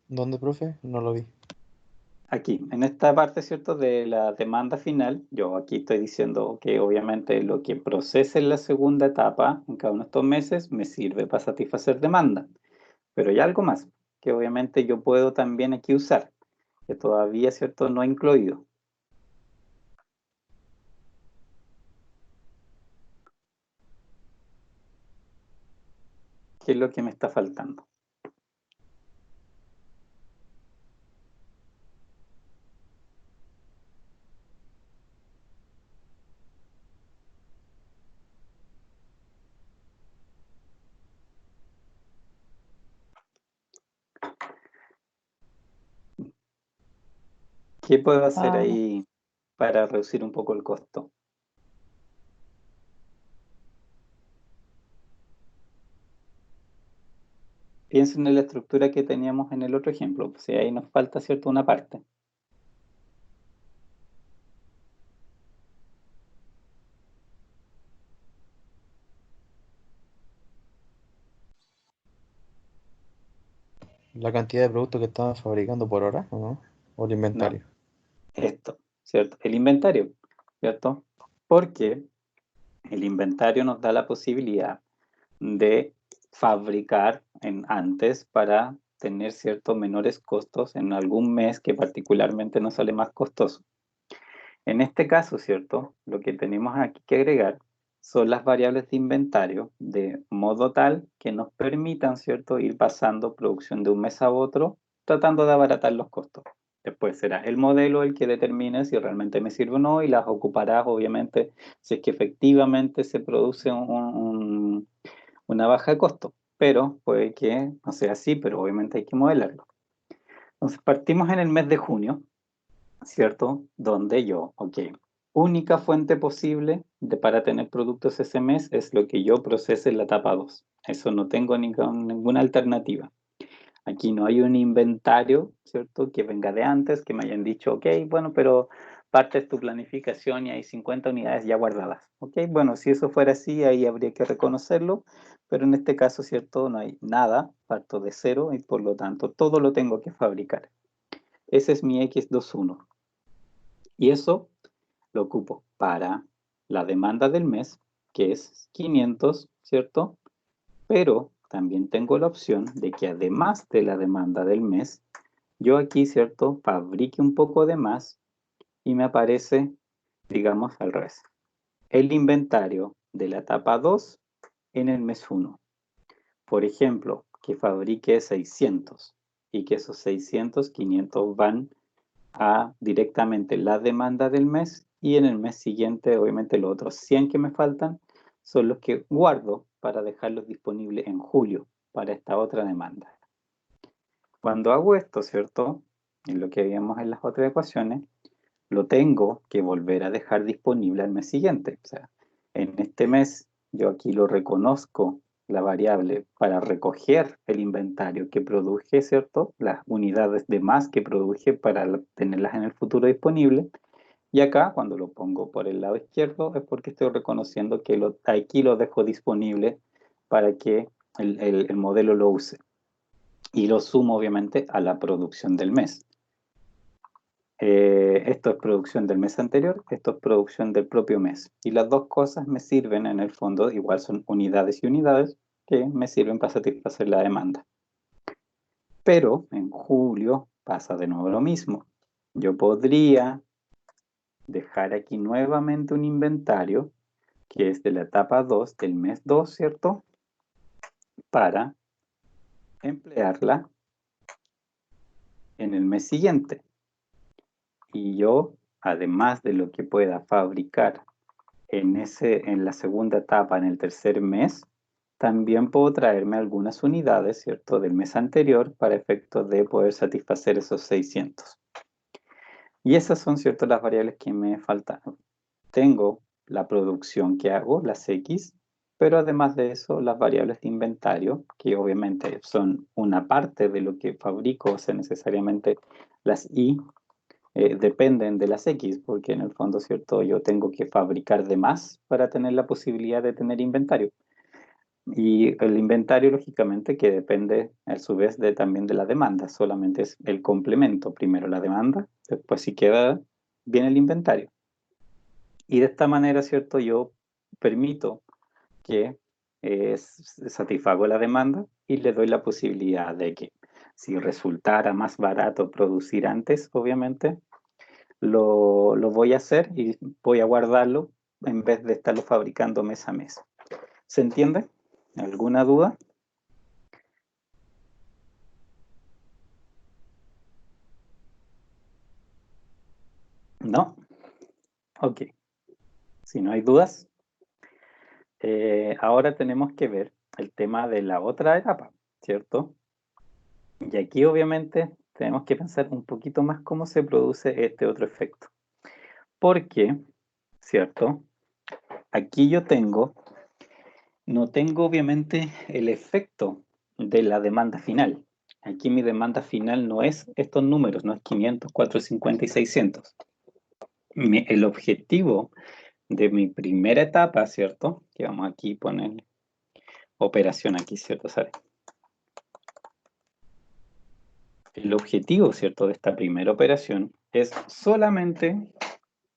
¿Dónde, profe? No lo vi.
Aquí, en esta parte, ¿cierto?, de la demanda final, yo aquí estoy diciendo que obviamente lo que procese en la segunda etapa, en cada uno de estos meses, me sirve para satisfacer demanda. Pero hay algo más, que obviamente yo puedo también aquí usar, que todavía, ¿cierto?, no he incluido. ¿Qué es lo que me está faltando? ¿Qué puedo hacer
Ah,
ahí para reducir un poco el costo? Piensen en la estructura que teníamos en el otro ejemplo, pues si ahí nos falta, ¿cierto?, una parte.
La cantidad de productos que estaban fabricando por hora, ¿o no? O el
No,
inventario.
esto, ¿cierto? El inventario, ¿cierto? Porque el inventario nos da la posibilidad de fabricar antes para tener ciertos menores costos en algún mes que particularmente nos sale más costoso. En este caso, ¿cierto? Lo que tenemos aquí que agregar son las variables de inventario de modo tal que nos permitan, ¿cierto?, ir pasando producción de un mes a otro, tratando de abaratar los costos. Después será el modelo el que determine si realmente me sirve o no y las ocuparás, obviamente, si es que efectivamente se produce una baja de costo. Pero puede que no sea así, pero obviamente hay que modelarlo. Entonces partimos en el mes de junio, ¿cierto? Donde yo, ok, única fuente posible para tener productos ese mes es lo que yo procese en la etapa 2. Eso no tengo ninguna alternativa. Aquí no hay un inventario, ¿cierto?, que venga de antes, que me hayan dicho, ok, bueno, pero parte de tu planificación y hay 50 unidades ya guardadas. Ok, bueno, si eso fuera así, ahí habría que reconocerlo, pero en este caso, ¿cierto?, no hay nada, parto de cero y por lo tanto todo lo tengo que fabricar. Ese es mi X21. Y eso lo ocupo para la demanda del mes, que es 500, ¿cierto? Pero también tengo la opción de que además de la demanda del mes, yo aquí, ¿cierto?, fabrique un poco de más y me aparece, digamos, al revés. El inventario de la etapa 2 en el mes 1. Por ejemplo, que fabrique 600 y que esos 600, 500 van a directamente la demanda del mes, y en el mes siguiente, obviamente, los otros 100 que me faltan son los que guardo para dejarlos disponibles en julio para esta otra demanda. Cuando hago esto, ¿cierto? En lo que veíamos en las otras ecuaciones, lo tengo que volver a dejar disponible al mes siguiente. O sea, en este mes yo aquí lo reconozco la variable para recoger el inventario que produje, ¿cierto? Las unidades de más que produje para tenerlas en el futuro disponible. Y acá, cuando lo pongo por el lado izquierdo, es porque estoy reconociendo que aquí lo dejo disponible para que el modelo lo use. Y lo sumo, obviamente, a la producción del mes. Esto es producción del mes anterior, esto es producción del propio mes. Y las dos cosas me sirven, en el fondo, igual son unidades y unidades, que me sirven para satisfacer la demanda. Pero en julio pasa de nuevo lo mismo. Yo podría dejar aquí nuevamente un inventario, que es de la etapa 2 del mes 2, ¿cierto? Para emplearla en el mes siguiente. Y yo, además de lo que pueda fabricar en la segunda etapa, en el tercer mes, también puedo traerme algunas unidades, ¿cierto?, del mes anterior para efectos de poder satisfacer esos 600. Y esas son, ¿cierto?, las variables que me faltan. Tengo la producción que hago, las X, pero además de eso, las variables de inventario, que obviamente son una parte de lo que fabrico, o sea, necesariamente las Y dependen de las X, porque en el fondo, ¿cierto?, yo tengo que fabricar de más para tener la posibilidad de tener inventario. Y el inventario, lógicamente, que depende a su vez también de la demanda, solamente es el complemento. Primero la demanda, después si queda bien el inventario. Y de esta manera, ¿cierto?, yo permito que satisfago la demanda y le doy la posibilidad de que si resultara más barato producir antes, obviamente, lo voy a hacer y voy a guardarlo en vez de estarlo fabricando mes a mes. ¿Se entiende? ¿Alguna duda? ¿No? Ok. Si no hay dudas, ahora tenemos que ver el tema de la otra etapa, ¿cierto? Y aquí obviamente tenemos que pensar un poquito más cómo se produce este otro efecto. Porque, ¿cierto? Aquí yo no tengo obviamente el efecto de la demanda final. Aquí mi demanda final no es estos números, no es 500, 450 y 600. El objetivo de mi primera etapa, ¿cierto? Que vamos aquí a poner operación aquí, ¿cierto? ¿Sabe? El objetivo, ¿cierto?, de esta primera operación es solamente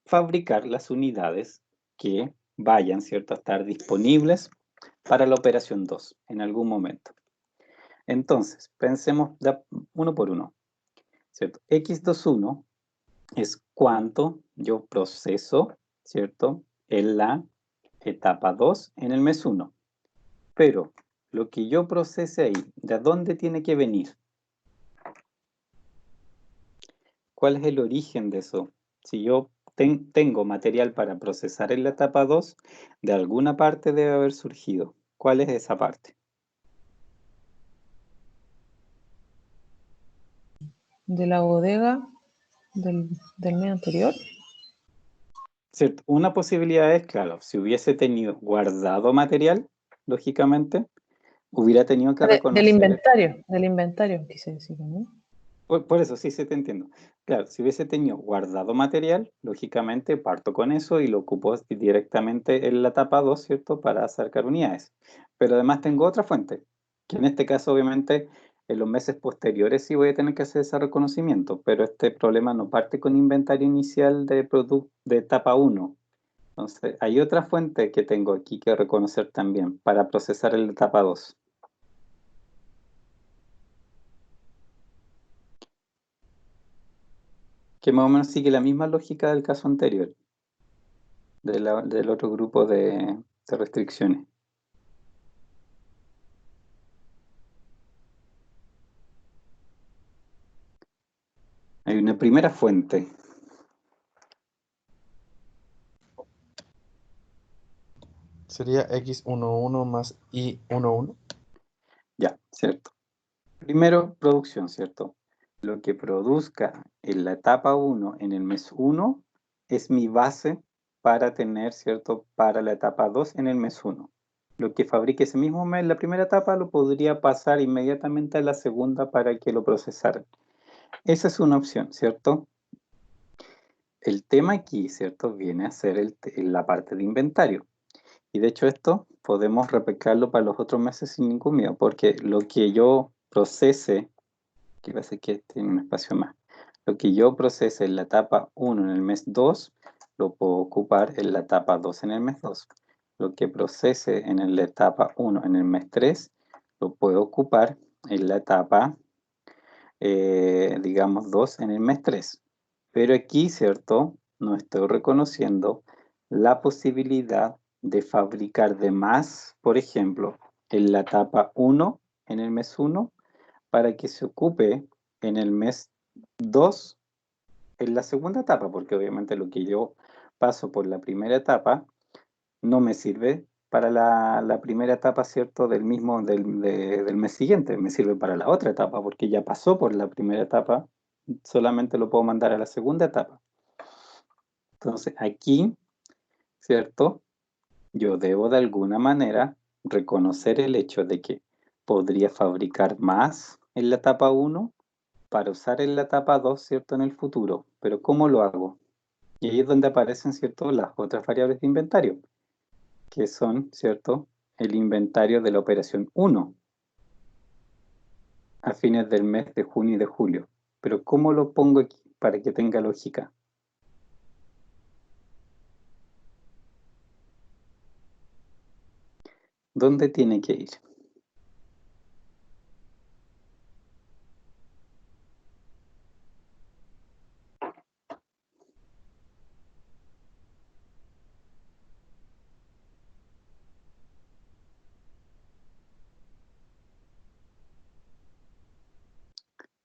fabricar las unidades que vayan, ¿cierto?, a estar disponibles para la operación 2 en algún momento. Entonces, pensemos uno por uno, ¿cierto? X21 es cuánto yo proceso, ¿cierto?, en la etapa 2 en el mes 1. Pero lo que yo procese ahí, ¿de dónde tiene que venir? ¿Cuál es el origen de eso? Si yo tengo material para procesar en la etapa 2, de alguna parte debe haber surgido. ¿Cuál es esa parte?
De la bodega del mes anterior.
¿Cierto? Una posibilidad es, claro, si hubiese tenido guardado material, lógicamente, hubiera tenido que reconocer.
Del inventario, quise decir, ¿no?
Por eso, sí, sí te entiendo. Claro, si hubiese tenido guardado material, lógicamente parto con eso y lo ocupo directamente en la etapa 2, ¿cierto? Para acercar unidades. Pero además tengo otra fuente, que en este caso, obviamente, en los meses posteriores sí voy a tener que hacer ese reconocimiento, pero este problema no parte con inventario inicial de etapa 1. Entonces, hay otra fuente que tengo aquí que reconocer también para procesar en la etapa 2. Que más o menos sigue la misma lógica del caso anterior, del otro grupo de restricciones. una primera fuente.
Sería X11 más Y11.
Ya, ¿cierto? Primero, producción, ¿cierto? Lo que produzca en la etapa 1 en el mes 1 es mi base para tener, ¿cierto? Para la etapa 2 en el mes 1. Lo que fabrique ese mismo mes, la primera etapa, lo podría pasar inmediatamente a la segunda para que lo procesaran. Esa es una opción, ¿cierto? El tema aquí, ¿cierto? Viene a ser la parte de inventario. Y de hecho esto podemos replicarlo para los otros meses sin ningún miedo, porque lo que yo procese, que va a ser que tiene un espacio más, lo que yo procese en la etapa 1 en el mes 2, lo puedo ocupar en la etapa 2 en el mes 2. Lo que procese en la etapa 1 en el mes 3, lo puedo ocupar en la etapa, digamos, 2 en el mes 3. Pero aquí, ¿cierto? No estoy reconociendo la posibilidad de fabricar de más, por ejemplo, en la etapa 1, en el mes 1, para que se ocupe en el mes 2, en la segunda etapa, porque obviamente lo que yo paso por la primera etapa no me sirve para la primera etapa, ¿cierto? Del mes siguiente, me sirve para la otra etapa, porque ya pasó por la primera etapa, solamente lo puedo mandar a la segunda etapa. Entonces aquí, ¿cierto? Yo debo de alguna manera reconocer el hecho de que podría fabricar más en la etapa 1 para usar en la etapa 2, ¿cierto? En el futuro. Pero ¿cómo lo hago? Y ahí es donde aparecen, ¿cierto? Las otras variables de inventario, que son, ¿cierto? El inventario de la operación 1 a fines del mes de junio y de julio. Pero ¿cómo lo pongo aquí para que tenga lógica? ¿Dónde tiene que ir?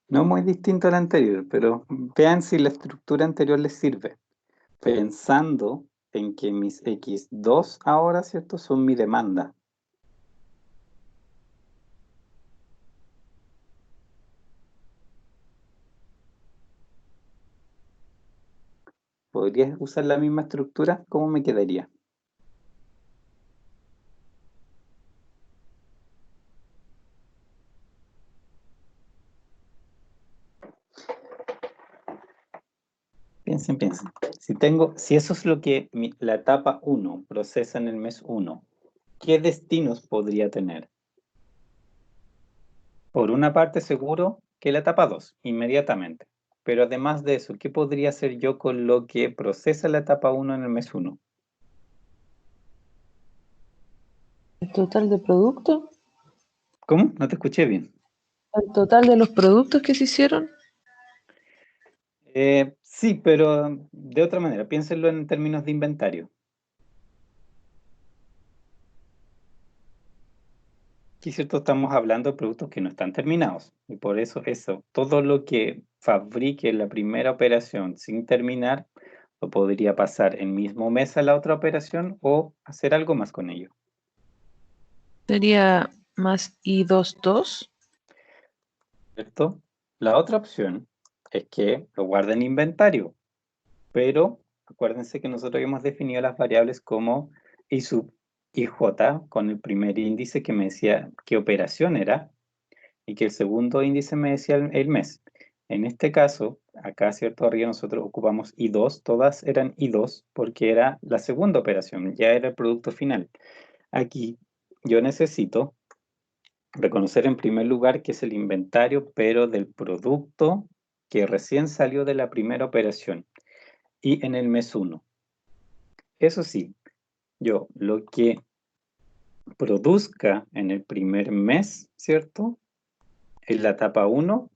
No muy distinto al anterior, pero vean si la estructura anterior les sirve. Pensando en que mis X2 ahora, ¿cierto? Son mi demanda. ¿Podrías usar la misma estructura? ¿Cómo me quedaría? Piensen, piensen. Si eso es lo que la etapa 1 procesa en el mes 1, ¿qué destinos podría tener? Por una parte, seguro que la etapa 2, inmediatamente. Pero además de eso, ¿qué podría hacer yo con lo que procesa la etapa 1 en el mes 1?
El total de productos,
¿Cómo? No te escuché bien.
el total de los productos que se hicieron.
Sí, pero de otra manera, piénsenlo en términos de inventario. Aquí, ¿cierto? Estamos hablando de productos que no están terminados. Y por eso, todo lo que fabrique la primera operación sin terminar, lo podría pasar el mismo mes a la otra operación o hacer algo más con ello.
Sería más I22.
¿Cierto? La otra opción es que lo guarden en inventario, pero acuérdense que nosotros habíamos definido las variables como I sub y J con el primer índice que me decía qué operación era y que el segundo índice me decía el mes. En este caso, acá, ¿cierto? Arriba nosotros ocupamos I2, todas eran I2 porque era la segunda operación, ya era el producto final. Aquí yo necesito reconocer en primer lugar que es el inventario, pero del producto que recién salió de la primera operación y en el mes 1. Eso sí, yo lo que produzca en el primer mes, ¿cierto? En la etapa 1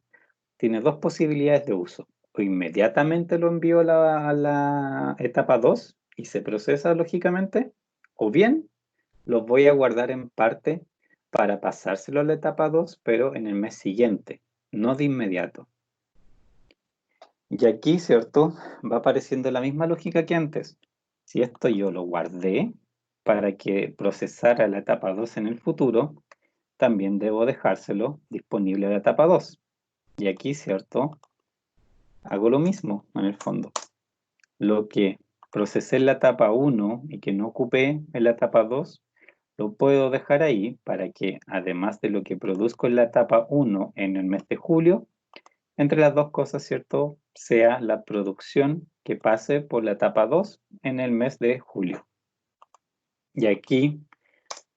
tiene dos posibilidades de uso. O inmediatamente lo envío a la etapa 2 y se procesa lógicamente, o bien los voy a guardar en parte para pasárselo a la etapa 2, pero en el mes siguiente, no de inmediato. Y aquí, ¿cierto? Va apareciendo la misma lógica que antes. Si esto yo lo guardé para que procesara la etapa 2 en el futuro, también debo dejárselo disponible a la etapa 2. Y aquí, ¿cierto? Hago lo mismo en el fondo. Lo que procesé en la etapa 1 y que no ocupé en la etapa 2, lo puedo dejar ahí para que, además de lo que produzco en la etapa 1 en el mes de julio, entre las dos cosas, ¿cierto?, sea la producción que pase por la etapa 2 en el mes de julio. Y aquí,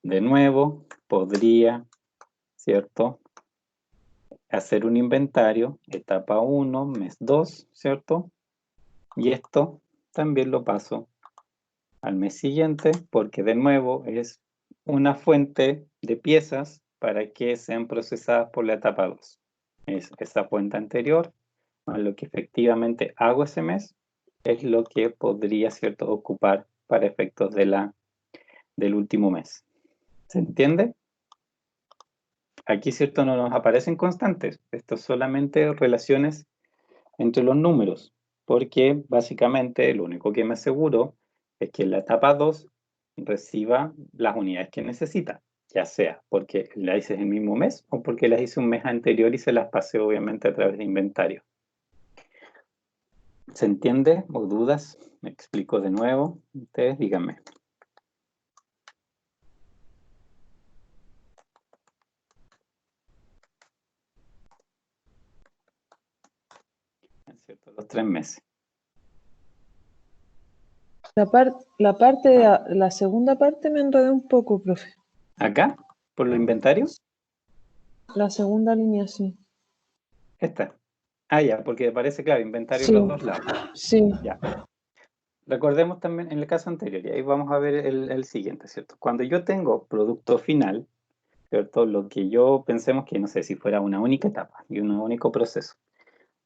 de nuevo, podría, ¿cierto?, hacer un inventario, etapa 1, mes 2, ¿cierto? Y esto también lo paso al mes siguiente porque de nuevo es una fuente de piezas para que sean procesadas por la etapa 2. Es esa fuente anterior, más lo que efectivamente hago ese mes, es lo que podría, ¿cierto?, ocupar para efectos del último mes. ¿Se entiende? Aquí, ¿cierto?, no nos aparecen constantes. Esto es solamente relaciones entre los números, porque básicamente lo único que me aseguro es que la etapa 2 reciba las unidades que necesita, ya sea porque la hice el mismo mes o porque las hice un mes anterior y se las pasé obviamente a través de inventario. ¿Se entiende o dudas? Me explico de nuevo, ustedes díganme. Es cierto, los 3 meses.
La segunda parte me enredé un poco, profe.
¿Acá? ¿Por los inventarios?
La segunda línea, sí.
Esta. Ah, ya, porque aparece, claro, inventario en
Sí,
los dos lados.
sí.
Ya. Recordemos también en el caso anterior, y ahí vamos a ver el siguiente, ¿cierto? Cuando yo tengo producto final, ¿cierto? Lo que yo pensemos que, no sé, si fuera una única etapa y un único proceso.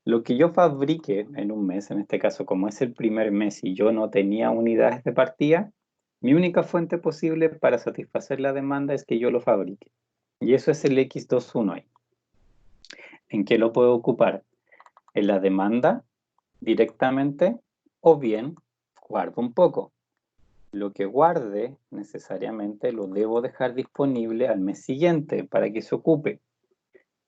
Lo que yo fabrique en un mes, en este caso, como es el primer mes y yo no tenía unidades de partida, mi única fuente posible para satisfacer la demanda es que yo lo fabrique. Y eso es el X21 ahí. ¿En qué lo puedo ocupar? En la demanda directamente o bien guardo un poco. Lo que guarde necesariamente lo debo dejar disponible al mes siguiente para que se ocupe.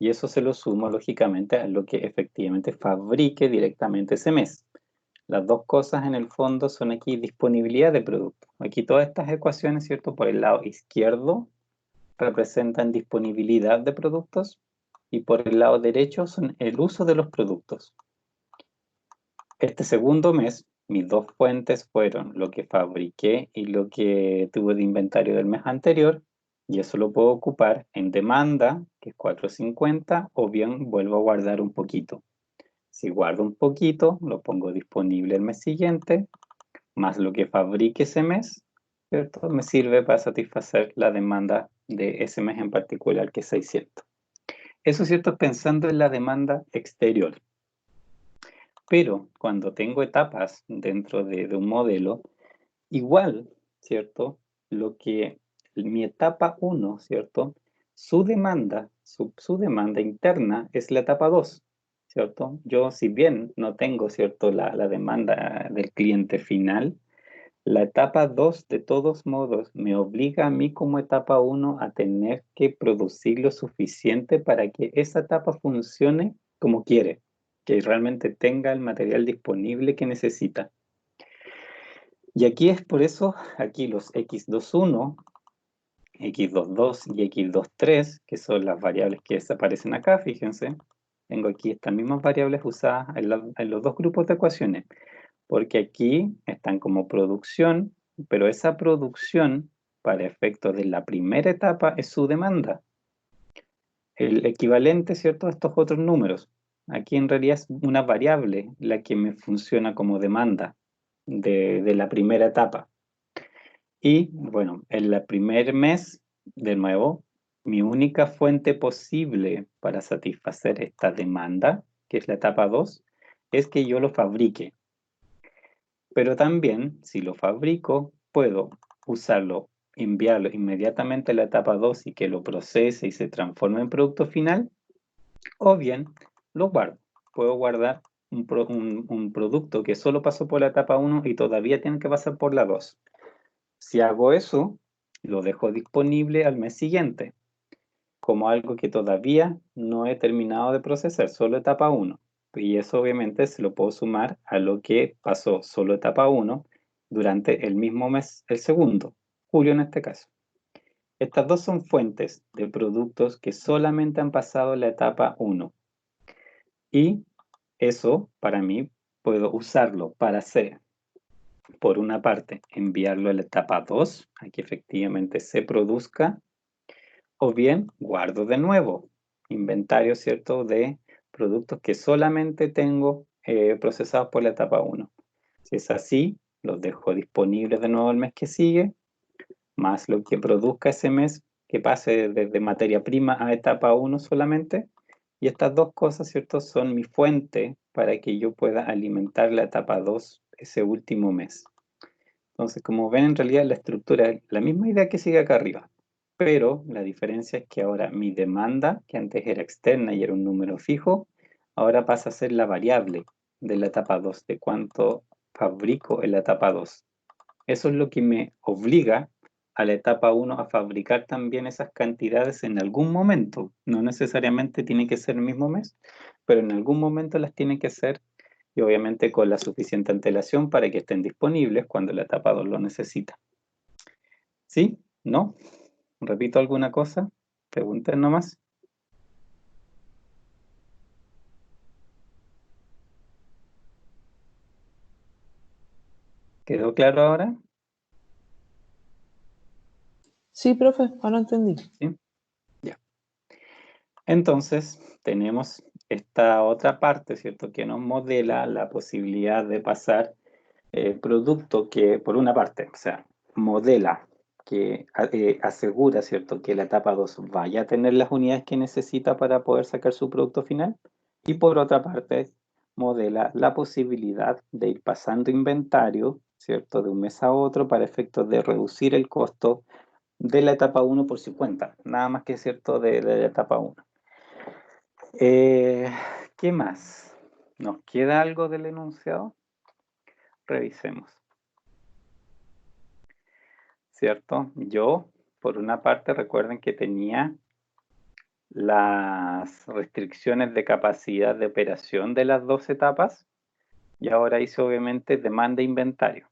Y eso se lo sumo lógicamente a lo que efectivamente fabrique directamente ese mes. Las dos cosas en el fondo son aquí disponibilidad de producto. Aquí todas estas ecuaciones, ¿cierto? Por el lado izquierdo representan disponibilidad de productos y por el lado derecho son el uso de los productos. Este segundo mes, mis dos fuentes fueron lo que fabriqué y lo que tuve de inventario del mes anterior, y eso lo puedo ocupar en demanda, que es 450, o bien vuelvo a guardar un poquito. Si guardo un poquito, lo pongo disponible el mes siguiente, más lo que fabrique ese mes, ¿cierto? Me sirve para satisfacer la demanda de ese mes en particular, que es 600. Eso, ¿cierto?, pensando en la demanda exterior. Pero cuando tengo etapas dentro de un modelo, igual, ¿cierto? Lo que mi etapa 1, ¿cierto? Su demanda interna es la etapa 2, ¿cierto? Yo, si bien no tengo, ¿cierto?, la demanda del cliente final, la etapa 2 de todos modos me obliga a mí como etapa 1 a tener que producir lo suficiente para que esa etapa funcione como quiere, que realmente tenga el material disponible que necesita. Y aquí es por eso, aquí los X21, X22 y X23, que son las variables que aparecen acá, fíjense, tengo aquí estas mismas variables usadas en los dos grupos de ecuaciones, porque aquí están como producción, pero esa producción, para efectos de la primera etapa, es su demanda. El equivalente, ¿cierto?, a estos otros números. Aquí en realidad es una variable la que me funciona como demanda de la primera etapa. Y bueno, en el primer mes, de nuevo, mi única fuente posible para satisfacer esta demanda, que es la etapa 2, es que yo lo fabrique. Pero también, si lo fabrico, puedo usarlo, enviarlo inmediatamente a la etapa 2 y que lo procese y se transforme en producto final, o bien lo guardo. Puedo guardar un producto que solo pasó por la etapa 1 y todavía tiene que pasar por la 2. Si hago eso, lo dejo disponible al mes siguiente, como algo que todavía no he terminado de procesar, solo etapa 1. Y eso obviamente se lo puedo sumar a lo que pasó solo etapa 1 durante el mismo mes, el segundo, julio en este caso. Estas dos son fuentes de productos que solamente han pasado la etapa 1. Y eso, para mí, puedo usarlo para hacer, por una parte, enviarlo a la etapa 2, a que efectivamente se produzca, o bien guardo de nuevo inventario, ¿cierto?, de productos que solamente tengo procesados por la etapa 1. Si es así, los dejo disponibles de nuevo el mes que sigue, más lo que produzca ese mes, que pase desde materia prima a etapa 1 solamente. Y estas dos cosas, ¿cierto?, son mi fuente para que yo pueda alimentar la etapa 2 ese último mes. Entonces, como ven, en realidad la estructura es la misma idea que sigue acá arriba, pero la diferencia es que ahora mi demanda, que antes era externa y era un número fijo, ahora pasa a ser la variable de la etapa 2, de cuánto fabrico en la etapa 2. Eso es lo que me obliga a la etapa 1 a fabricar también esas cantidades en algún momento. No necesariamente tiene que ser el mismo mes, pero en algún momento las tiene que hacer, y obviamente con la suficiente antelación para que estén disponibles cuando la etapa 2 lo necesita. ¿Sí? ¿No? ¿Repito alguna cosa? Pregunten nomás. ¿Quedó claro ahora?
Sí, profe, ahora entendí.
¿Sí? Ya. Entonces, tenemos esta otra parte, ¿cierto?, que nos modela la posibilidad de pasar producto que, por una parte, o sea, modela, que asegura, ¿cierto?, que la etapa 2 vaya a tener las unidades que necesita para poder sacar su producto final, y por otra parte, modela la posibilidad de ir pasando inventario, ¿cierto?, de un mes a otro para efectos de reducir el costo de la etapa 1 por su cuenta, nada más que, ¿cierto?, de la etapa 1. ¿Qué más? ¿Nos queda algo del enunciado? Revisemos. ¿Cierto? Yo, por una parte, recuerden que tenía las restricciones de capacidad de operación de las dos etapas, y ahora hice obviamente demanda e inventario.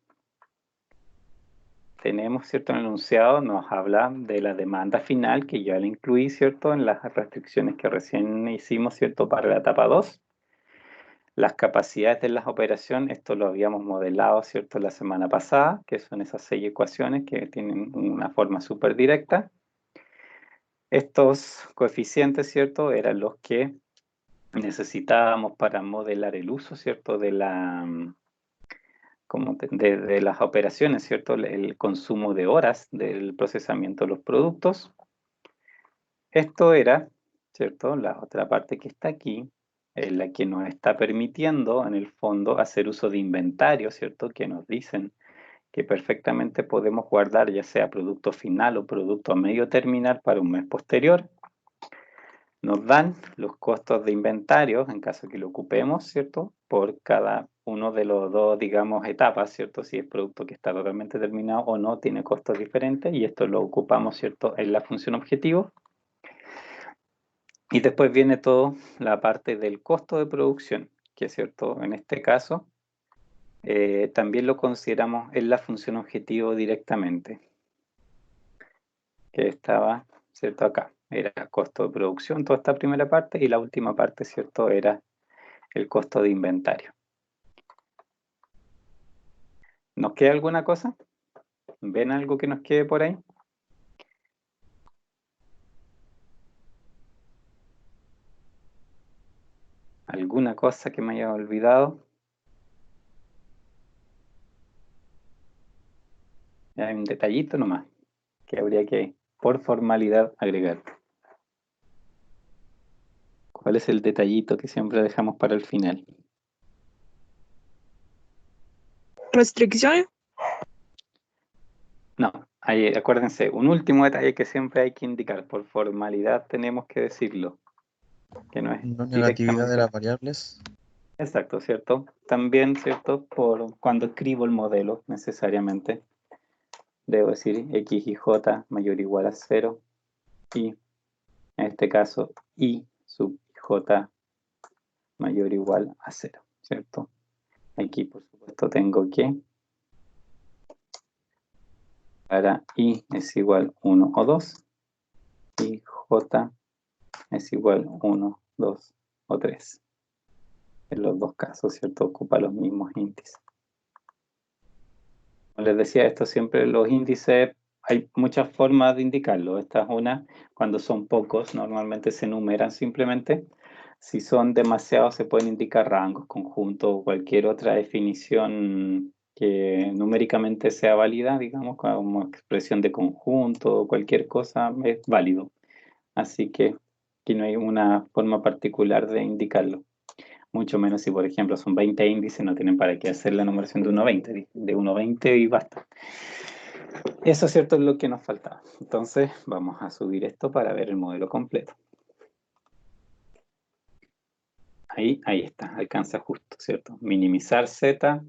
Tenemos, ¿cierto?, en el enunciado nos habla de la demanda final, que ya la incluí, ¿cierto?, en las restricciones que recién hicimos, ¿cierto?, para la etapa 2. Las capacidades de las operaciones, esto lo habíamos modelado, ¿cierto?, la semana pasada, que son esas 6 ecuaciones que tienen una forma súper directa. Estos coeficientes, ¿cierto?, eran los que necesitábamos para modelar el uso, ¿cierto?, de las operaciones, ¿cierto?, el consumo de horas del procesamiento de los productos. Esto era, ¿cierto?, la otra parte que está aquí, es la que nos está permitiendo, en el fondo, hacer uso de inventario, ¿cierto?, que nos dicen que perfectamente podemos guardar ya sea producto final o producto a medio terminal para un mes posterior. Nos dan los costos de inventario en caso que lo ocupemos, ¿cierto?, por cada uno de los dos, digamos, etapas, ¿cierto? Si es producto que está totalmente terminado o no, tiene costos diferentes, y esto lo ocupamos, ¿cierto?, en la función objetivo. Y después viene toda la parte del costo de producción, que, ¿cierto?, en este caso también lo consideramos en la función objetivo directamente, que estaba, ¿cierto?, acá. Era costo de producción, toda esta primera parte, y la última parte, ¿cierto?, era el costo de inventario. ¿Nos queda alguna cosa? ¿Ven algo que nos quede por ahí? ¿Alguna cosa que me haya olvidado? Hay un detallito nomás que habría que, por formalidad, agregar. ¿Cuál es el detallito que siempre dejamos para el final?
¿Restricciones?
No, acuérdense, un último detalle que siempre hay que indicar, por formalidad tenemos que decirlo, que no es
No negatividad de
directamente.
las variables.
Exacto, ¿cierto? También, ¿cierto? Por cuando escribo el modelo, necesariamente, debo decir x y j mayor o igual a 0 y, en este caso, y sub j mayor o igual a 0, ¿cierto? Aquí, por supuesto, tengo que para i es igual 1 o 2 y j es igual 1, 2 o 3. En los dos casos, ¿cierto? Ocupa los mismos índices. Como les decía, esto siempre, los índices, hay muchas formas de indicarlo. Esta es una, cuando son pocos, normalmente se enumeran simplemente. Si son demasiados, se pueden indicar rangos, conjuntos o cualquier otra definición que numéricamente sea válida, digamos, como expresión de conjunto o cualquier cosa, es válido. Así que aquí no hay una forma particular de indicarlo. Mucho menos si, por ejemplo, son 20 índices, no tienen para qué hacer la numeración de 1.20, de 1.20 y basta. Eso, cierto, es lo que nos faltaba. Entonces, vamos a subir esto para ver el modelo completo. Ahí está, alcanza justo, ¿cierto? Minimizar Z,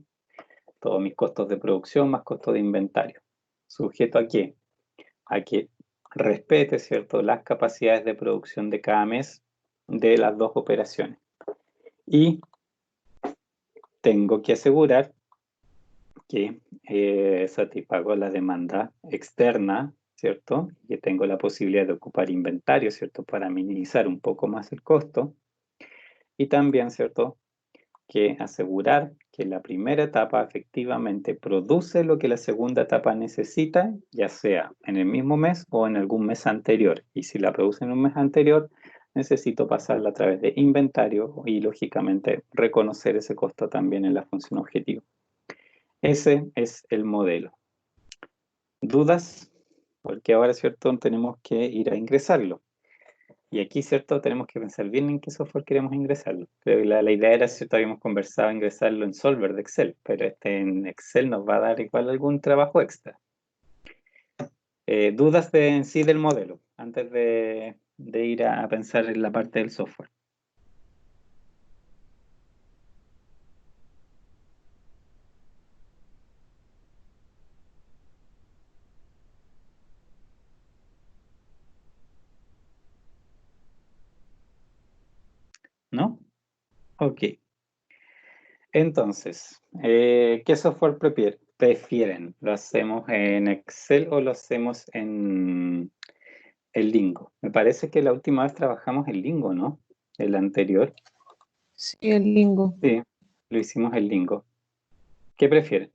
todos mis costos de producción más costos de inventario. ¿Sujeto a qué? A que respete, ¿cierto?, las capacidades de producción de cada mes de las dos operaciones. Y tengo que asegurar que satisfago la demanda externa, ¿cierto? Que tengo la posibilidad de ocupar inventario, ¿cierto? Para minimizar un poco más el costo. Y también, ¿cierto?, que asegurar que la primera etapa efectivamente produce lo que la segunda etapa necesita, ya sea en el mismo mes o en algún mes anterior. Y si la produce en un mes anterior, necesito pasarla a través de inventario y, lógicamente, reconocer ese costo también en la función objetivo. Ese es el modelo. ¿Dudas? Porque ahora, ¿cierto?, tenemos que ir a ingresarlo. Y aquí, ¿cierto?, tenemos que pensar bien en qué software queremos ingresarlo. Creo que la idea era, ¿cierto?, habíamos conversado ingresarlo en Solver de Excel, pero en Excel nos va a dar igual algún trabajo extra. ¿Dudas en sí del modelo antes de ir a pensar en la parte del software? ¿No? Ok. Entonces, ¿qué software prefieren? ¿Lo hacemos en Excel o lo hacemos en Lingo? Me parece que la última vez trabajamos en Lingo, ¿no? El anterior.
Sí, el Lingo.
Sí, lo hicimos en Lingo. ¿Qué prefieren?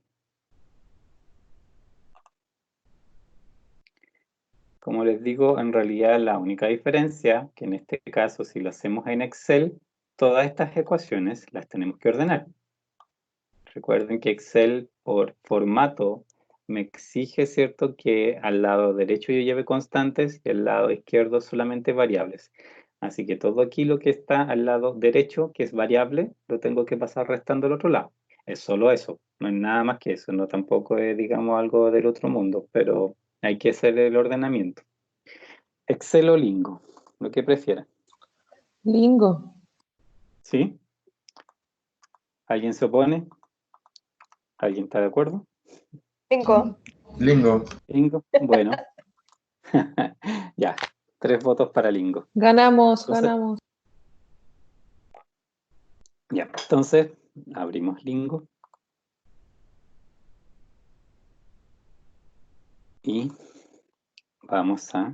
Como les digo, en realidad la única diferencia, que en este caso si lo hacemos en Excel, todas estas ecuaciones las tenemos que ordenar. Recuerden que Excel por formato me exige, ¿cierto?, que al lado derecho yo lleve constantes y al lado izquierdo solamente variables. Así que todo aquí lo que está al lado derecho, que es variable, lo tengo que pasar restando al otro lado. Es solo eso, no es nada más que eso, no tampoco es, digamos, algo del otro mundo, pero hay que hacer el ordenamiento. Excel o Lingo, lo que prefieran.
Lingo.
¿Sí? ¿Alguien se opone? ¿Alguien está de acuerdo?
5.
Lingo.
Lingo, bueno. Ya, 3 votos para Lingo.
Ganamos,
Entonces,
ganamos.
ya, entonces abrimos Lingo y vamos a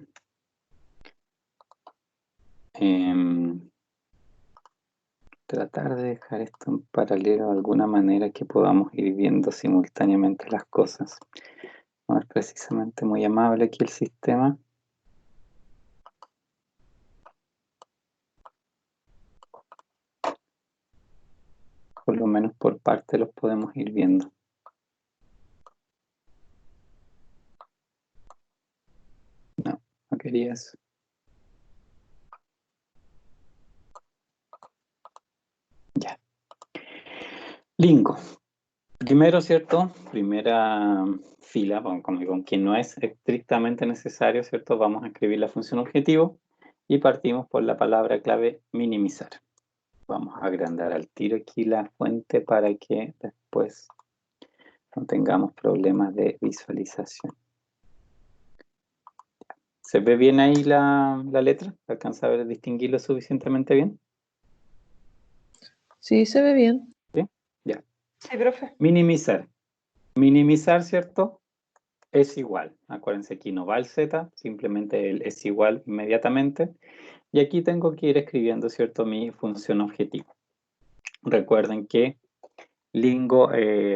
tratar de dejar esto en paralelo de alguna manera que podamos ir viendo simultáneamente las cosas. No es precisamente muy amable aquí el sistema. Por lo menos por parte los podemos ir viendo. No, no quería eso. Ya. Lingo. Primero, ¿cierto? Primera fila, como digo, que no es estrictamente necesario, ¿cierto? Vamos a escribir la función objetivo y partimos por la palabra clave minimizar. Vamos a agrandar al tiro aquí la fuente para que después no tengamos problemas de visualización. ¿Se ve bien ahí la letra? ¿Alcanza a ver, distinguirlo suficientemente bien?
Sí, se ve bien.
¿Sí? Ya.
Sí, profe.
Minimizar. Minimizar, ¿cierto? Es igual. Acuérdense, aquí no va el Z, simplemente el es igual inmediatamente. Y aquí tengo que ir escribiendo, ¿cierto?, mi función objetivo. Recuerden que Lingo,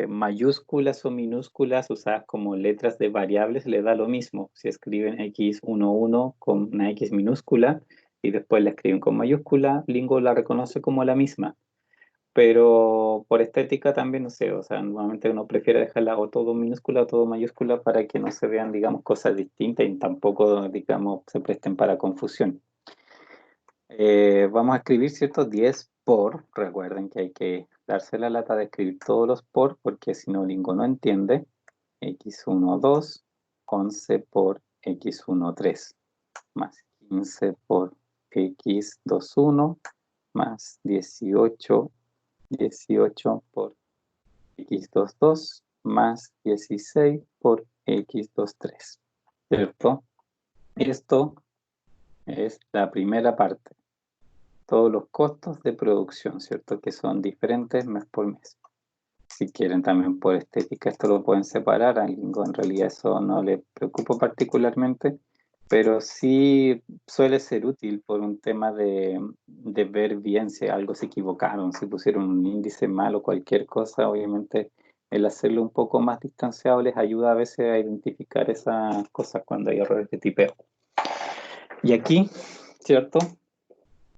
mayúsculas o minúsculas usadas como letras de variables le da lo mismo. Si escriben x11 con una x minúscula y después la escriben con mayúscula, Lingo la reconoce como la misma. Pero por estética también, no sé, o sea, normalmente uno prefiere dejarla o todo minúscula o todo mayúscula para que no se vean, digamos, cosas distintas y tampoco, digamos, se presten para confusión. Vamos a escribir, ¿cierto? 10 por, recuerden que hay que darse la lata de escribir todos los por, porque si no, Lingo no entiende. x12, 11 por x13, más 15 por x21, más 18 por x22, más 16 por x23, ¿cierto? Esto es la primera parte. Todos los costos de producción, ¿cierto? Que son diferentes mes por mes. Si quieren también por estética, esto lo pueden separar. A Lingo en realidad eso no le preocupa particularmente, pero sí suele ser útil por un tema de ver bien si algo se equivocaron, si pusieron un índice mal o cualquier cosa. Obviamente el hacerlo un poco más distanciado les ayuda a veces a identificar esas cosas cuando hay errores de tipeo. Y aquí, ¿cierto?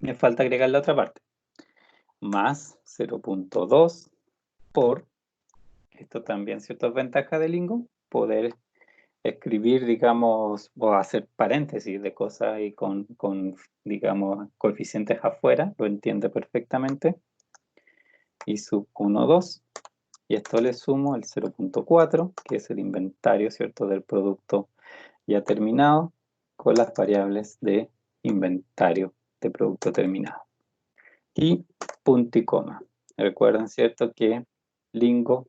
Me falta agregar la otra parte. Más 0.2 por, esto también ciertas ventajas de Lingo, poder escribir, digamos, o hacer paréntesis de cosas y con digamos, coeficientes afuera, lo entiende perfectamente. Y sub 1, 2. Y esto le sumo el 0.4, que es el inventario, ¿cierto?, del producto ya terminado, con las variables de inventario de producto terminado. Y punto y coma. Recuerden, ¿cierto?, que Lingo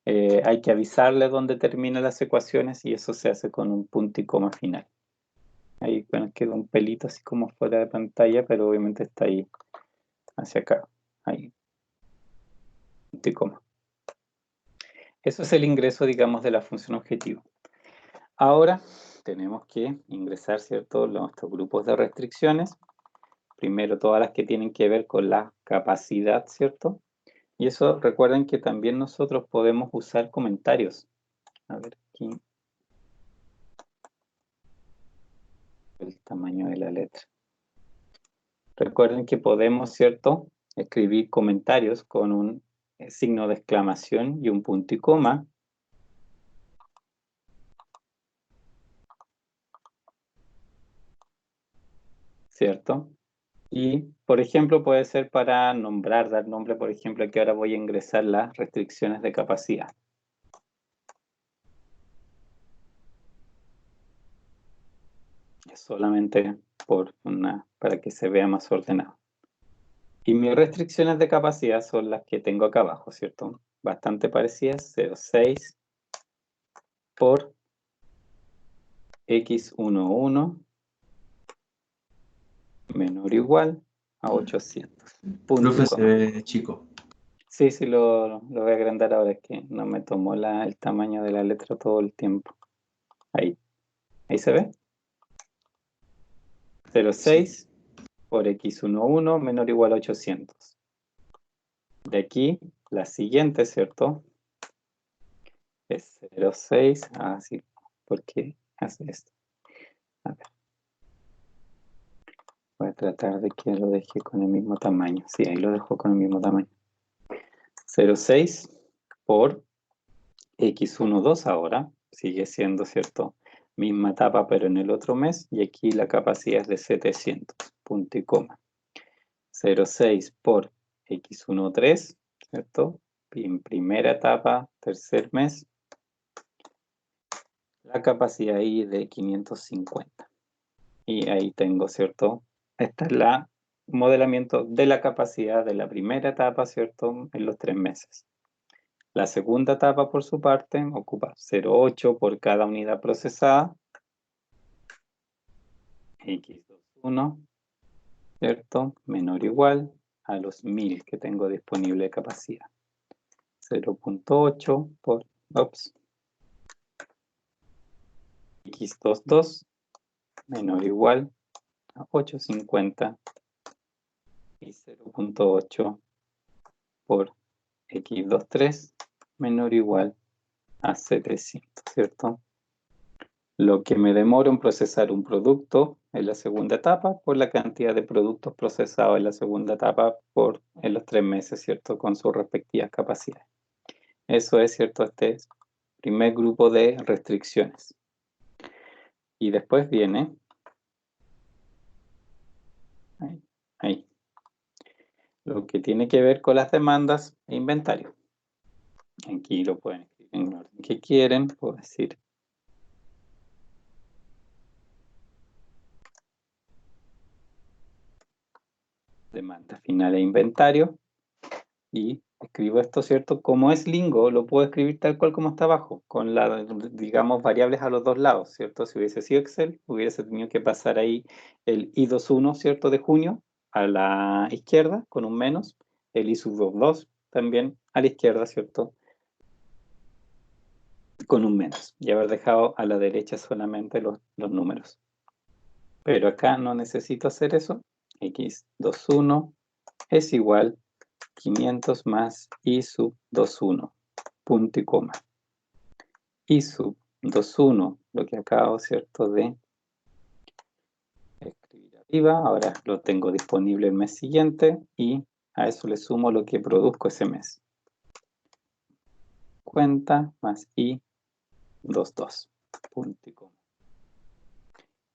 hay que avisarle dónde terminan las ecuaciones y eso se hace con un punto y coma final. Ahí bueno, queda un pelito así como fuera de pantalla, pero obviamente está ahí, hacia acá. Ahí. Punto y coma. Eso es el ingreso, digamos, de la función objetivo. Ahora tenemos que ingresar, ¿cierto?, nuestros grupos de restricciones. Primero todas las que tienen que ver con la capacidad, ¿cierto? Y eso recuerden que también nosotros podemos usar comentarios. A ver aquí. El tamaño de la letra. Recuerden que podemos, ¿cierto?, escribir comentarios con un signo de exclamación y un punto y coma. ¿Cierto? Y, por ejemplo, puede ser para nombrar, dar nombre, por ejemplo, que ahora voy a ingresar las restricciones de capacidad. Solamente para que se vea más ordenado. Y mis restricciones de capacidad son las que tengo acá abajo, ¿cierto? Bastante parecidas, 0,6 por x11 menor o igual a 800. Punto y
Profe, se
coma.
ve chico.
Sí, lo voy a agrandar ahora, es que no me tomó el tamaño de la letra todo el tiempo. Ahí se ve. 0,6 por x11 menor o igual a 800. De aquí, la siguiente, ¿cierto? Es 0,6. Ah, sí. ¿Por qué hace esto? A ver. Voy a tratar de que lo deje con el mismo tamaño. Sí, ahí lo dejo con el mismo tamaño. 0,6 por x12 ahora. Sigue siendo, ¿cierto?, misma etapa, pero en el otro mes. Y aquí la capacidad es de 700. Punto y coma. 0,6 por x13, ¿cierto? En primera etapa, tercer mes. La capacidad ahí de 550. Y ahí tengo, ¿cierto? Esta es la modelamiento de la capacidad de la primera etapa, ¿cierto? En los 3 meses. La segunda etapa, por su parte, ocupa 0,8 por cada unidad procesada, x21, ¿cierto? Menor o igual a los 1000 que tengo disponible de capacidad. 0,8 por, x22 menor o igual a 850 y 0,8 por x23 menor o igual a 700, ¿cierto? Lo que me demoro en procesar un producto en la segunda etapa por la cantidad de productos procesados en la segunda etapa en los 3 meses, ¿cierto? Con sus respectivas capacidades. Eso es, ¿cierto? Este es el primer grupo de restricciones. Y después viene ahí, lo que tiene que ver con las demandas e inventario. Aquí lo pueden escribir en el orden que quieren, puedo decir demanda final e inventario, y escribo esto, ¿cierto? Como es Lingo, lo puedo escribir tal cual como está abajo, con las, digamos, variables a los dos lados, ¿cierto? Si hubiese sido Excel, hubiese tenido que pasar ahí el I21, ¿cierto? De junio a la izquierda, con un menos, el I22 también a la izquierda, ¿cierto? Con un menos, y haber dejado a la derecha solamente los números. Pero acá no necesito hacer eso. X21 es igual 500 más I sub 21, punto y coma. I sub 21, lo que acabo, ¿cierto?, de escribir arriba. Ahora lo tengo disponible el mes siguiente y a eso le sumo lo que produzco ese mes. Cuenta más I22, punto y coma.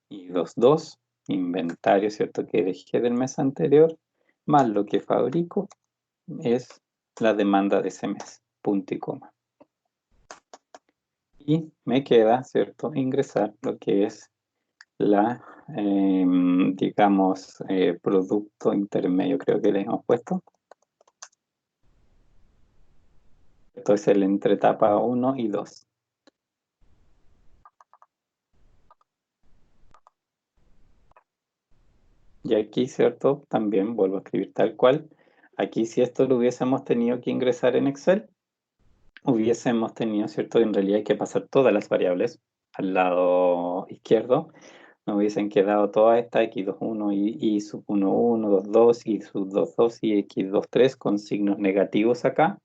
I22, inventario, ¿cierto?, que dejé del mes anterior, más lo que fabrico es la demanda de ese mes, punto y coma. Y me queda, ¿cierto?, ingresar lo que es la, digamos, producto intermedio, creo que le hemos puesto. Esto es el entre etapa 1 y 2. Y aquí, ¿cierto?, también vuelvo a escribir tal cual. Aquí, si esto lo hubiésemos tenido que ingresar en Excel, hubiésemos tenido, ¿cierto?, en realidad hay que pasar todas las variables al lado izquierdo. Me hubiesen quedado todas estas x21 y sub 11, 22 y sub 22 y x23 con signos negativos acá.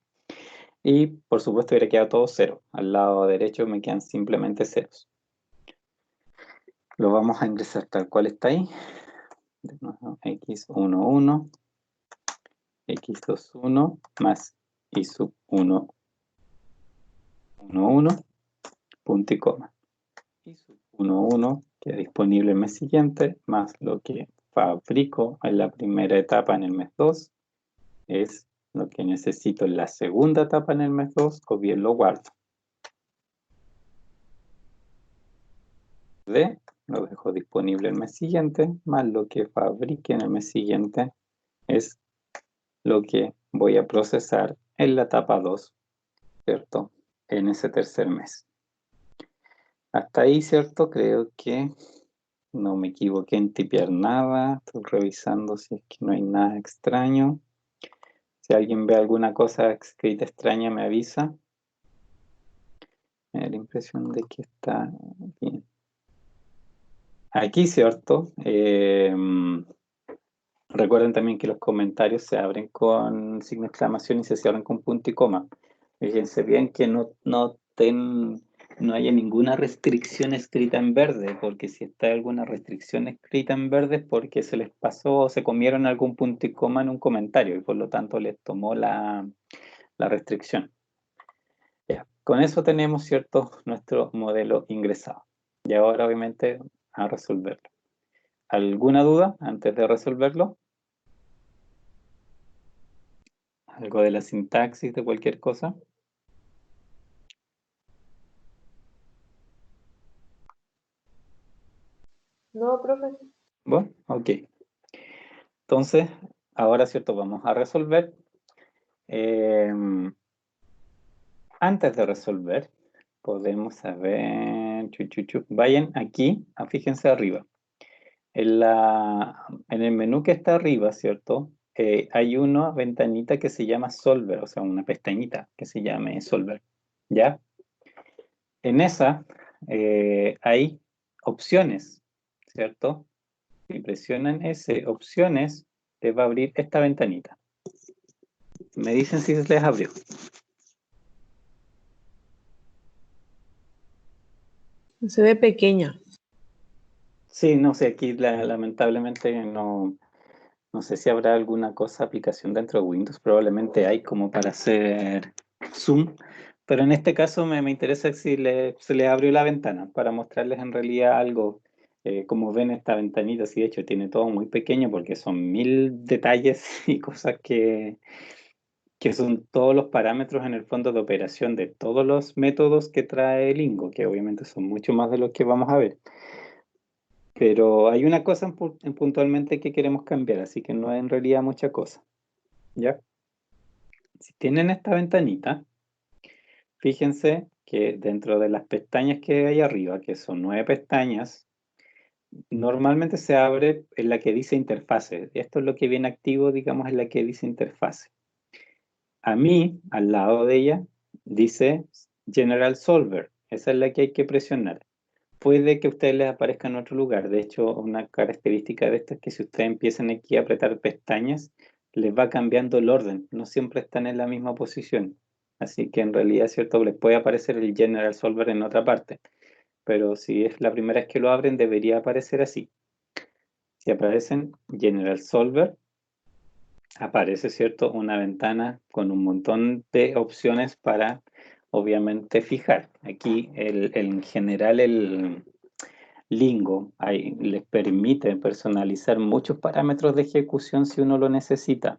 Y por supuesto hubiera quedado todo cero. Al lado derecho me quedan simplemente ceros. Lo vamos a ingresar tal cual está ahí. x11, x21 más y sub 1, 11, punto y coma. Y sub 11 queda disponible el mes siguiente, más lo que fabrico en la primera etapa en el mes 2, es lo que necesito en la segunda etapa en el mes 2, o bien lo guardo. Lo dejo disponible el mes siguiente, más lo que fabrique en el mes siguiente es lo que voy a procesar en la etapa 2, ¿cierto? En ese tercer mes. Hasta ahí, ¿cierto? Creo que no me equivoqué en tipear nada. Estoy revisando si es que no hay nada extraño. Si alguien ve alguna cosa escrita extraña, me avisa. Me da la impresión de que está bien. Aquí, ¿cierto? Recuerden también que los comentarios se abren con signo de exclamación y se cierran con punto y coma. Fíjense bien que no haya ninguna restricción escrita en verde, porque si está alguna restricción escrita en verde es porque se les pasó o se comieron algún punto y coma en un comentario y por lo tanto les tomó la restricción. Ya, con eso tenemos, ¿cierto?, nuestro modelo ingresado. Y ahora obviamente a resolverlo. ¿Alguna duda antes de resolverlo? ¿Algo de la sintaxis de cualquier cosa?
No, profe.
Bueno, ok. Entonces, ahora, ¿cierto? Vamos a resolver. Antes de resolver, podemos saber, vayan aquí, fíjense arriba. En el menú que está arriba, ¿cierto? Hay una ventanita que se llama Solver, o sea, una pestañita que se llame Solver, ¿ya? En esa hay opciones, ¿cierto? Si presionan ese opciones, les va a abrir esta ventanita. Me dicen si les abrió.
Se ve pequeña.
Sí, no sé, aquí lamentablemente no sé si habrá alguna aplicación dentro de Windows, probablemente hay como para hacer zoom, pero en este caso me interesa si se le abrió la ventana para mostrarles en realidad algo. Como ven, esta ventanita, sí, de hecho tiene todo muy pequeño porque son 1000 detalles y cosas que son todos los parámetros en el fondo de operación de todos los métodos que trae Lingo, que obviamente son mucho más de los que vamos a ver. Pero hay una cosa puntualmente que queremos cambiar, así que no es en realidad mucha cosa, ¿ya? Si tienen esta ventanita, fíjense que dentro de las pestañas que hay arriba, que son 9 pestañas, normalmente se abre en la que dice interfase. Esto es lo que viene activo, digamos, en la que dice interfase. A mí, al lado de ella, dice General Solver. Esa es la que hay que presionar. Puede que a ustedes les aparezca en otro lugar. De hecho, una característica de esto es que si ustedes empiezan aquí a apretar pestañas, les va cambiando el orden. No siempre están en la misma posición. Así que en realidad, ¿cierto? Les puede aparecer el General Solver en otra parte. Pero si es la primera vez que lo abren, debería aparecer así. Si aparecen General Solver, aparece, ¿cierto? Una ventana con un montón de opciones para, obviamente, fijar. Aquí, en general, el Lingo les permite personalizar muchos parámetros de ejecución si uno lo necesita.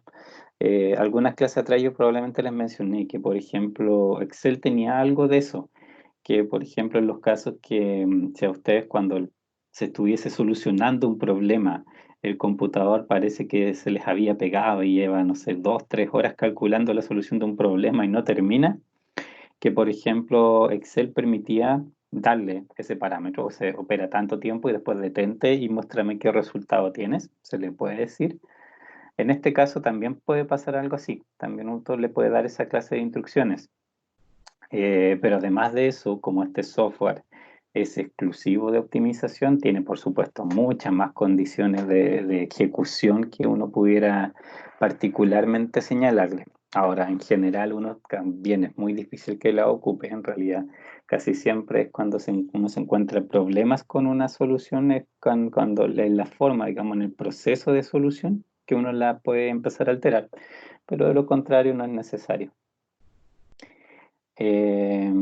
Algunas clases atrás yo probablemente les mencioné que, por ejemplo, Excel tenía algo de eso, que, por ejemplo, en los casos que, si a ustedes cuando se estuviese solucionando un problema, el computador parece que se les había pegado y lleva, no sé, 2, 3 horas calculando la solución de un problema y no termina, que por ejemplo Excel permitía darle ese parámetro, o sea, opera tanto tiempo y después detente y muéstrame qué resultado tienes, se le puede decir. En este caso también puede pasar algo así, también un autor le puede dar esa clase de instrucciones. Pero además de eso, como este software es exclusivo de optimización, tiene por supuesto muchas más condiciones de ejecución que uno pudiera particularmente señalarle. Ahora, en general, uno también es muy difícil que la ocupe. En realidad, casi siempre es cuando uno se encuentra problemas con una solución, es cuando en la forma, digamos, en el proceso de solución, que uno la puede empezar a alterar. Pero de lo contrario, no es necesario. Eh,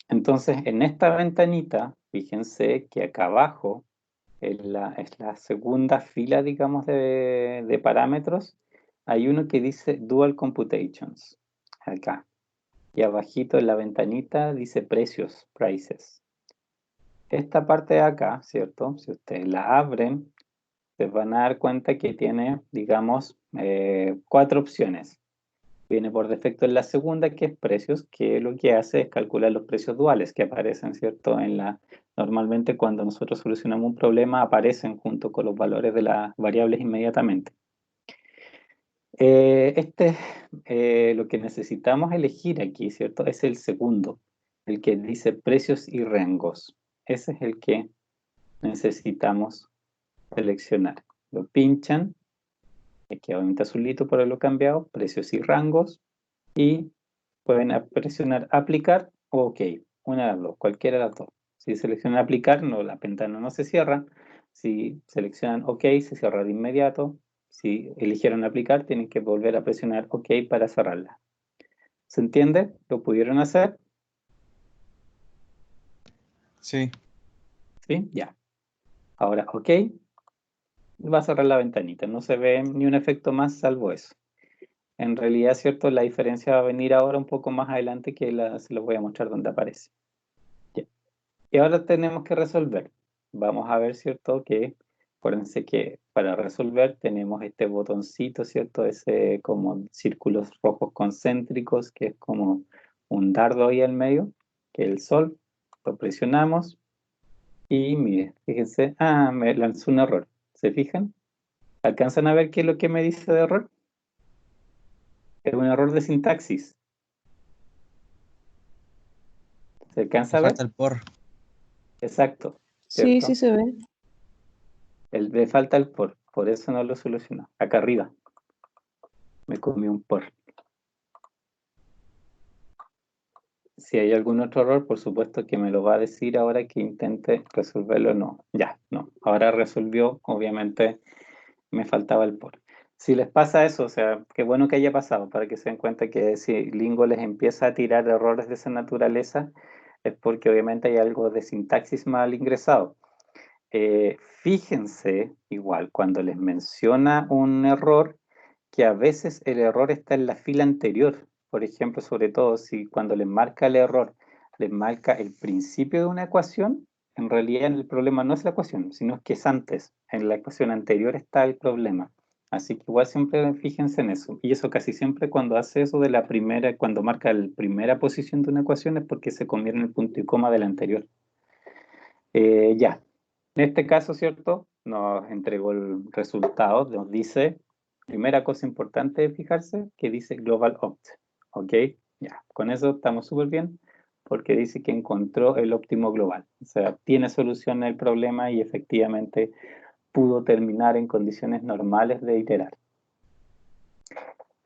entonces, en esta ventanita, fíjense que acá abajo es la segunda fila, digamos, de parámetros. Hay uno que dice Dual Computations, acá. Y abajito en la ventanita dice precios, prices. Esta parte de acá, ¿cierto? Si ustedes la abren, se van a dar cuenta que tiene, digamos, 4 opciones. Viene por defecto en la segunda, que es precios, que lo que hace es calcular los precios duales que aparecen, ¿cierto? Normalmente cuando nosotros solucionamos un problema, aparecen junto con los valores de las variables inmediatamente. Lo que necesitamos elegir aquí, ¿cierto? Es el segundo, el que dice precios y rangos. Ese es el que necesitamos seleccionar. Lo pinchan, aquí obviamente azulito por haberlo cambiado, precios y rangos, y pueden presionar aplicar o OK, una de las dos, cualquiera de las dos. Si seleccionan aplicar, no, la ventana no se cierra. Si seleccionan OK, se cierra de inmediato. Si eligieron aplicar, tienen que volver a presionar OK para cerrarla. ¿Se entiende? ¿Lo pudieron hacer?
Sí.
¿Sí? Ya. Ahora OK, va a cerrar la ventanita. No se ve ni un efecto más salvo eso. En realidad, ¿cierto? La diferencia va a venir ahora un poco más adelante que se los voy a mostrar donde aparece. Ya. Y ahora tenemos que resolver. Vamos a ver, ¿cierto? Que acuérdense que para resolver tenemos este botoncito, ¿cierto? Ese como círculos rojos concéntricos, que es como un dardo ahí al medio, que es el sol. Lo presionamos y mire, fíjense, me lanzó un error. ¿Se fijan? ¿Alcanzan a ver qué es lo que me dice de error? Es un error de sintaxis. ¿Se alcanza a ver?
Falta el por.
Exacto,
Sí,
¿cierto?
sí se ve.
Le falta el por eso no lo solucionó. Acá arriba me comí un por. Si hay algún otro error, por supuesto que me lo va a decir ahora que intente resolverlo o no. Ya, no. Ahora resolvió, obviamente me faltaba el por. Si les pasa eso, o sea, qué bueno que haya pasado, para que se den cuenta que si Lingo les empieza a tirar errores de esa naturaleza, es porque obviamente hay algo de sintaxis mal ingresado. Fíjense, igual, cuando les menciona un error, que a veces el error está en la fila anterior. Por ejemplo, sobre todo si cuando les marca el error, les marca el principio de una ecuación, en realidad el problema no es la ecuación, sino que es antes. En la ecuación anterior está el problema. Así que igual siempre fíjense en eso. Y eso casi siempre cuando hace eso de la primera, cuando marca la primera posición de una ecuación es porque se convierte en el punto y coma de la anterior. Ya, en este caso, ¿cierto? Nos entregó el resultado, nos dice, primera cosa importante de fijarse, que dice Global Opt, ¿ok? Ya, con eso estamos súper bien, porque dice que encontró el óptimo global. O sea, tiene solución el problema y efectivamente pudo terminar en condiciones normales de iterar.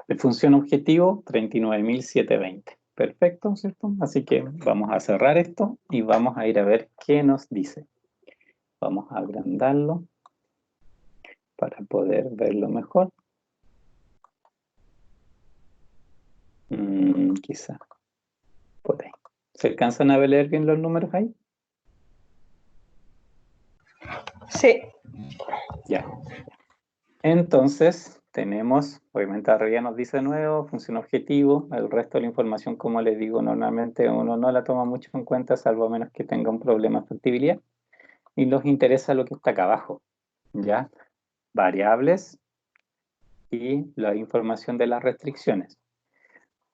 De función objetivo, 39.720. Perfecto, ¿cierto? Así que vamos a cerrar esto y vamos a ir a ver qué nos dice. Vamos a agrandarlo para poder verlo mejor. Quizá por ahí. ¿Se alcanzan a leer bien los números ahí?
Sí.
Ya. Entonces, tenemos, obviamente arriba nos dice de nuevo, función objetivo, el resto de la información, como les digo, normalmente uno no la toma mucho en cuenta, salvo a menos que tenga un problema de factibilidad, y nos interesa lo que está acá abajo, ¿ya? Variables y la información de las restricciones.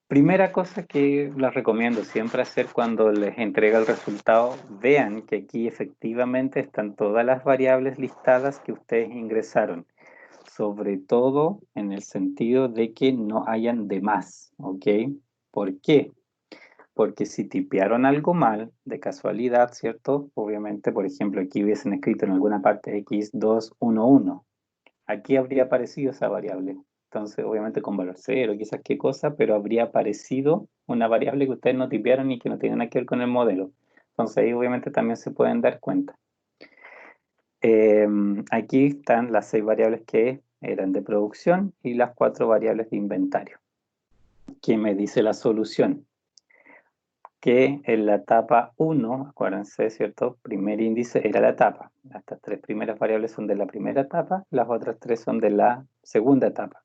Primera cosa que les recomiendo siempre hacer cuando les entrega el resultado, vean que aquí efectivamente están todas las variables listadas que ustedes ingresaron, sobre todo en el sentido de que no hayan de más, ¿ok? ¿Por qué? Porque si tipearon algo mal, de casualidad, ¿cierto? Obviamente, por ejemplo, aquí hubiesen escrito en alguna parte x211, aquí habría aparecido esa variable. Entonces, obviamente con valor cero, quizás qué cosa, pero habría aparecido una variable que ustedes no tipearon y que no tiene nada que ver con el modelo. Entonces ahí obviamente también se pueden dar cuenta. Aquí están las 6 variables que eran de producción y las 4 variables de inventario. ¿Qué me dice la solución? Que en la etapa 1, acuérdense, ¿cierto? Primer índice era la etapa. Estas 3 primeras variables son de la primera etapa, las otras 3 son de la segunda etapa.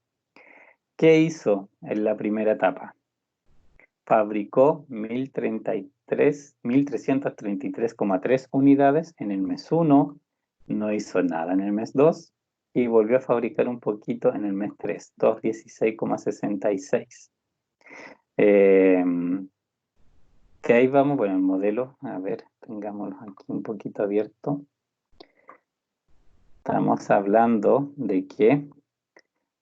¿Qué hizo en la primera etapa? Fabricó 1.333,3 unidades en el mes 1, no hizo nada en el mes 2 y volvió a fabricar un poquito en el mes 3, 216,66. Que ahí vamos, bueno, el modelo, a ver, tengámoslo aquí un poquito abierto. Estamos hablando de que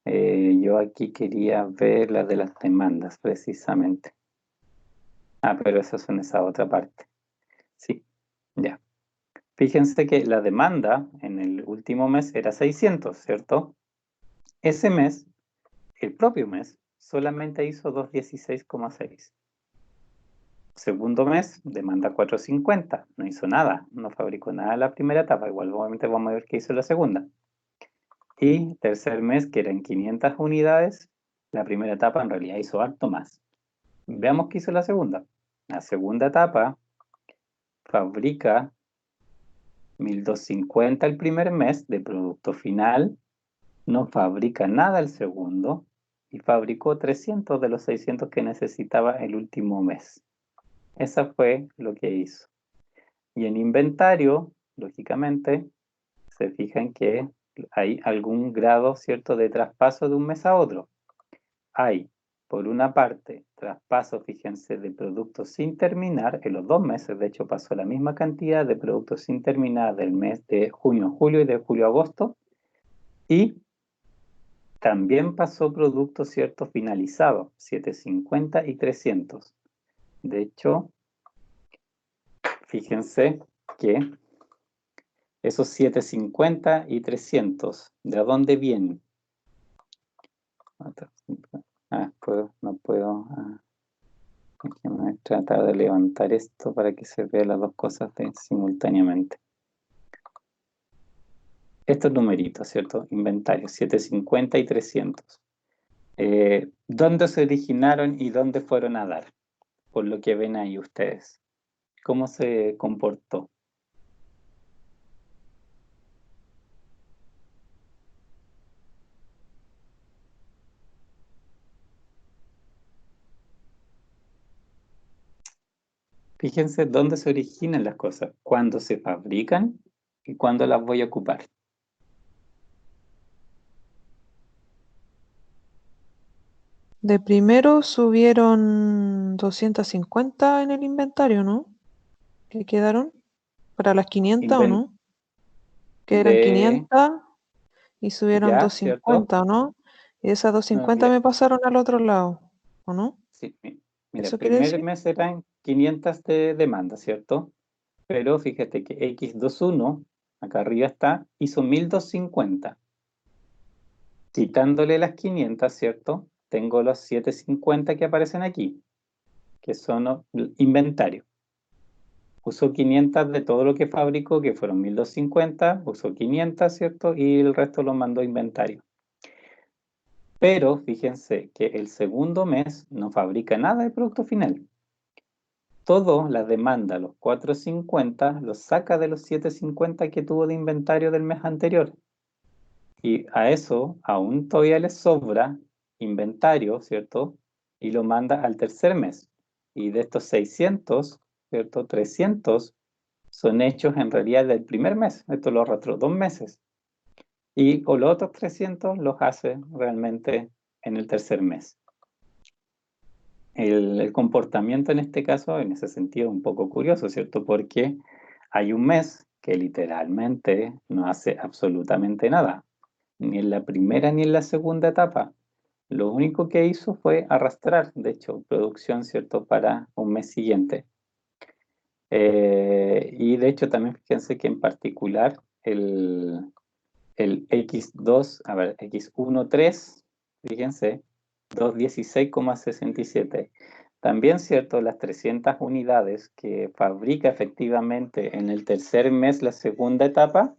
yo aquí quería ver la de las demandas, precisamente. Pero eso es en esa otra parte. Sí, ya. Fíjense que la demanda en el último mes era 600, ¿cierto? Ese mes, el propio mes, solamente hizo 216,6. Segundo mes, demanda 450, no hizo nada, no fabricó nada en la primera etapa, igual obviamente vamos a ver qué hizo la segunda. Y tercer mes, que eran 500 unidades, la primera etapa en realidad hizo harto más. Veamos qué hizo la segunda. La segunda etapa fabrica 1.250 el primer mes de producto final, no fabrica nada el segundo y fabricó 300 de los 600 que necesitaba el último mes. Eso fue lo que hizo. Y en inventario, lógicamente, se fijan que hay algún grado, ¿cierto?, de traspaso de un mes a otro. Hay, por una parte, traspaso, fíjense, de productos sin terminar. En los 2 meses, de hecho, pasó la misma cantidad de productos sin terminar del mes de junio a julio y de julio a agosto. Y también pasó productos, ¿cierto?, finalizados, 750 y 300. De hecho, fíjense que esos 750 y 300, ¿de dónde vienen? No puedo. Déjenme tratar de levantar esto para que se vean las dos cosas simultáneamente. Estos numeritos, ¿cierto? Inventario, 750 y 300. ¿Dónde se originaron y dónde fueron a dar? Por lo que ven ahí ustedes. ¿Cómo se comportó? Fíjense dónde se originan las cosas, cuándo se fabrican y cuándo las voy a ocupar.
De primero subieron 250 en el inventario, ¿no? ¿Qué quedaron? ¿Para las 500 o no? Que eran 500 y subieron
Ya, ¿cierto?
250, ¿o no? Y esas 250 me pasaron al otro lado, ¿o no?
Sí, mira, el
¿Eso quiere
primer
decir?
mes eran 500 de demanda, ¿cierto? Pero fíjate que X21, acá arriba está, hizo 1250. Quitándole las 500, ¿cierto? Tengo los 750 que aparecen aquí, que son inventario. Usó 500 de todo lo que fabricó, que fueron 1250, usó 500, ¿cierto? Y el resto lo mandó a inventario. Pero fíjense que el segundo mes no fabrica nada de producto final. Todo la demanda, los 450, los saca de los 750 que tuvo de inventario del mes anterior. Y a eso aún todavía le sobra inventario, ¿cierto? Y lo manda al tercer mes. Y de estos 600, ¿cierto? 300 son hechos en realidad del primer mes. Esto lo arrastró 2 meses. Y o los otros 300 los hace realmente en el tercer mes. El comportamiento en este caso, en ese sentido, es un poco curioso, ¿cierto? Porque hay un mes que literalmente no hace absolutamente nada, ni en la primera ni en la segunda etapa. Lo único que hizo fue arrastrar, de hecho, producción, ¿cierto?, para un mes siguiente. Y de hecho también fíjense que en particular el X2, a ver, X13, fíjense, 216,67. También, cierto, las 300 unidades que fabrica efectivamente en el tercer mes, la segunda etapa,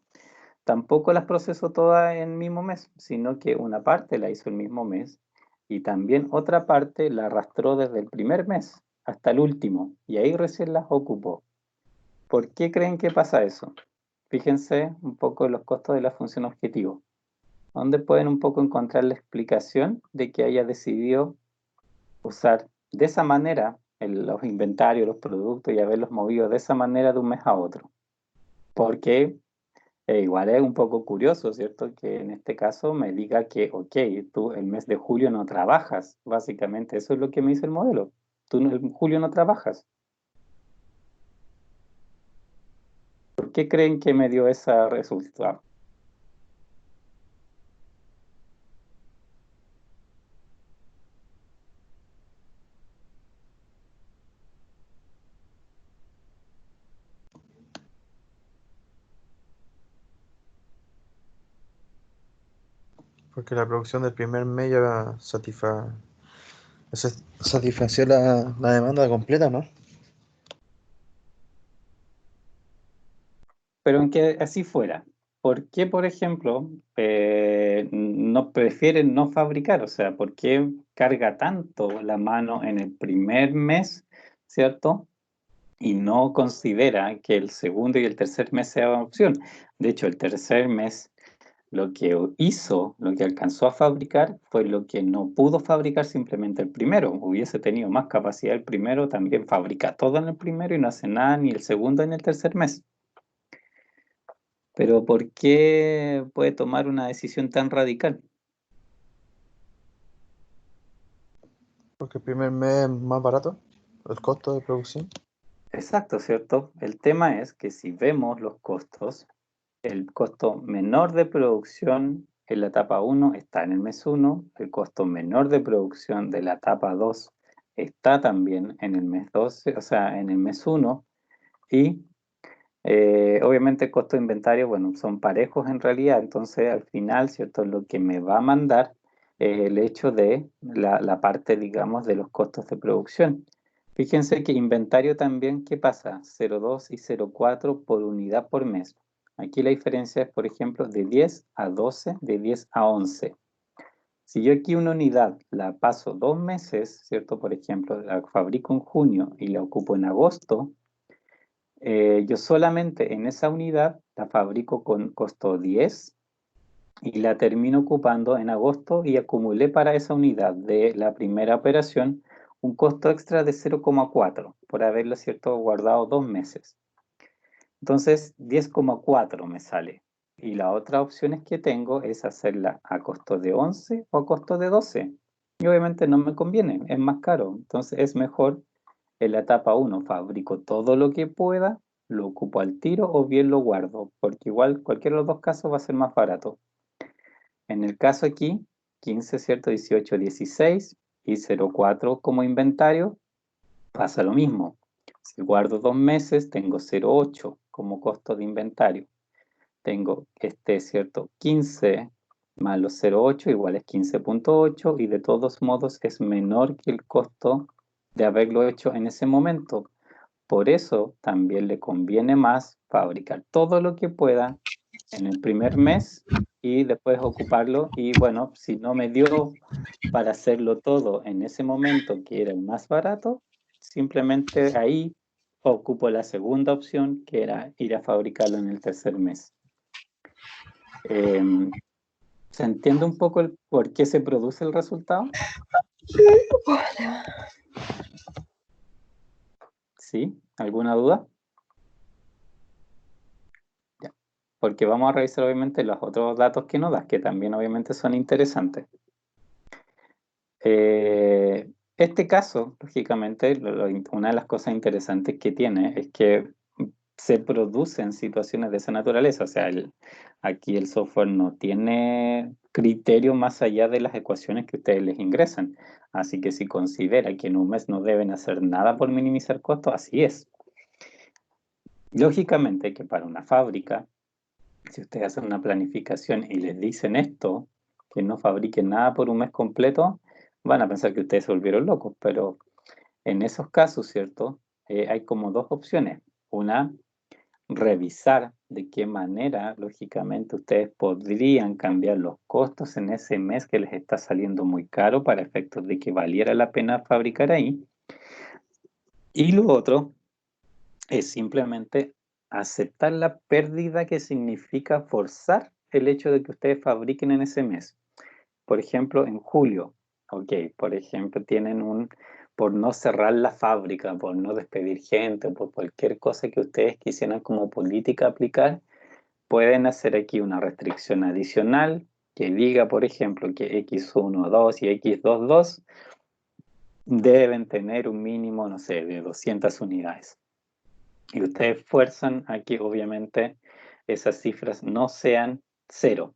tampoco las procesó todas en el mismo mes, sino que una parte la hizo el mismo mes y también otra parte la arrastró desde el primer mes hasta el último y ahí recién las ocupó. ¿Por qué creen que pasa eso? Fíjense un poco en los costos de la función objetivo, donde pueden un poco encontrar la explicación de que haya decidido usar de esa manera los inventarios, los productos y haberlos movido de esa manera de un mes a otro. Porque igual es un poco curioso, ¿cierto? Que en este caso me diga que, ok, tú el mes de julio no trabajas, básicamente eso es lo que me dice el modelo. Tú en julio no trabajas. ¿Por qué creen que me dio ese resultado?
Porque la producción del primer mes ya satisfació la demanda completa, ¿no?
Pero aunque así fuera, ¿por qué, por ejemplo, no prefieren no fabricar? O sea, ¿por qué carga tanto la mano en el primer mes, ¿cierto? Y no considera que el segundo y el tercer mes sea una opción. De hecho, el tercer mes lo que hizo, lo que alcanzó a fabricar, fue lo que no pudo fabricar simplemente el primero. Hubiese tenido más capacidad el primero, también fabrica todo en el primero y no hace nada ni el segundo ni el tercer mes. Pero ¿por qué puede tomar una decisión tan radical?
Porque el primer mes es más barato, el costo de producción.
Exacto, ¿cierto? El tema es que si vemos los costos, el costo menor de producción en la etapa 1 está en el mes 1, el costo menor de producción de la etapa 2 está también en el mes 12, o sea, en el mes 1, y obviamente el costo de inventario, bueno, son parejos en realidad, entonces al final, ¿cierto? Lo que me va a mandar es el hecho de la parte, digamos, de los costos de producción. Fíjense que inventario también, ¿qué pasa? 0,2 y 0,4 por unidad por mes. Aquí la diferencia es, por ejemplo, de 10 a 12, de 10 a 11. Si yo aquí una unidad la paso 2 meses, ¿cierto? Por ejemplo, la fabrico en junio y la ocupo en agosto, yo solamente en esa unidad la fabrico con costo 10 y la termino ocupando en agosto y acumulé para esa unidad de la primera operación un costo extra de 0,4 por haberlo, cierto, guardado 2 meses. Entonces 10,4 me sale. Y la otra opción que tengo es hacerla a costo de 11 o a costo de 12. Y obviamente no me conviene, es más caro. Entonces es mejor en la etapa 1 fabrico todo lo que pueda, lo ocupo al tiro o bien lo guardo, porque igual cualquiera de los dos casos va a ser más barato. En el caso aquí, 15, ¿cierto? 18, 16 y 0,4 como inventario, pasa lo mismo. Si guardo 2 meses, tengo 0,8 como costo de inventario. Tengo ¿cierto? 15 más los 0,8 igual es 15,8 y de todos modos es menor que el costo de haberlo hecho en ese momento. Por eso también le conviene más fabricar todo lo que pueda en el primer mes y después ocuparlo. Y bueno, si no me dio para hacerlo todo en ese momento que era el más barato, simplemente ahí ocupo la segunda opción que era ir a fabricarlo en el tercer mes. ¿Se entiende un poco el por qué se produce el resultado? ¿Sí? ¿Alguna duda? Ya. Porque vamos a revisar obviamente los otros datos que nos das, que también obviamente son interesantes. Este caso, lógicamente, una de las cosas interesantes que tiene es que se producen situaciones de esa naturaleza. O sea, aquí el software no tiene criterio más allá de las ecuaciones que ustedes les ingresan. Así que si considera que en un mes no deben hacer nada por minimizar costos, así es. Lógicamente que para una fábrica, si ustedes hacen una planificación y les dicen esto, que no fabriquen nada por un mes completo, van a pensar que ustedes se volvieron locos, pero en esos casos, ¿cierto? Hay como dos opciones. Una, revisar de qué manera, lógicamente, ustedes podrían cambiar los costos en ese mes que les está saliendo muy caro para efectos de que valiera la pena fabricar ahí. Y lo otro es simplemente aceptar la pérdida que significa forzar el hecho de que ustedes fabriquen en ese mes. Por ejemplo, en julio, ok, por ejemplo, por no cerrar la fábrica, por no despedir gente, por cualquier cosa que ustedes quisieran como política aplicar, pueden hacer aquí una restricción adicional que diga, por ejemplo, que X12 y X22 deben tener un mínimo, no sé, de 200 unidades. Y ustedes fuerzan a que obviamente esas cifras no sean 0.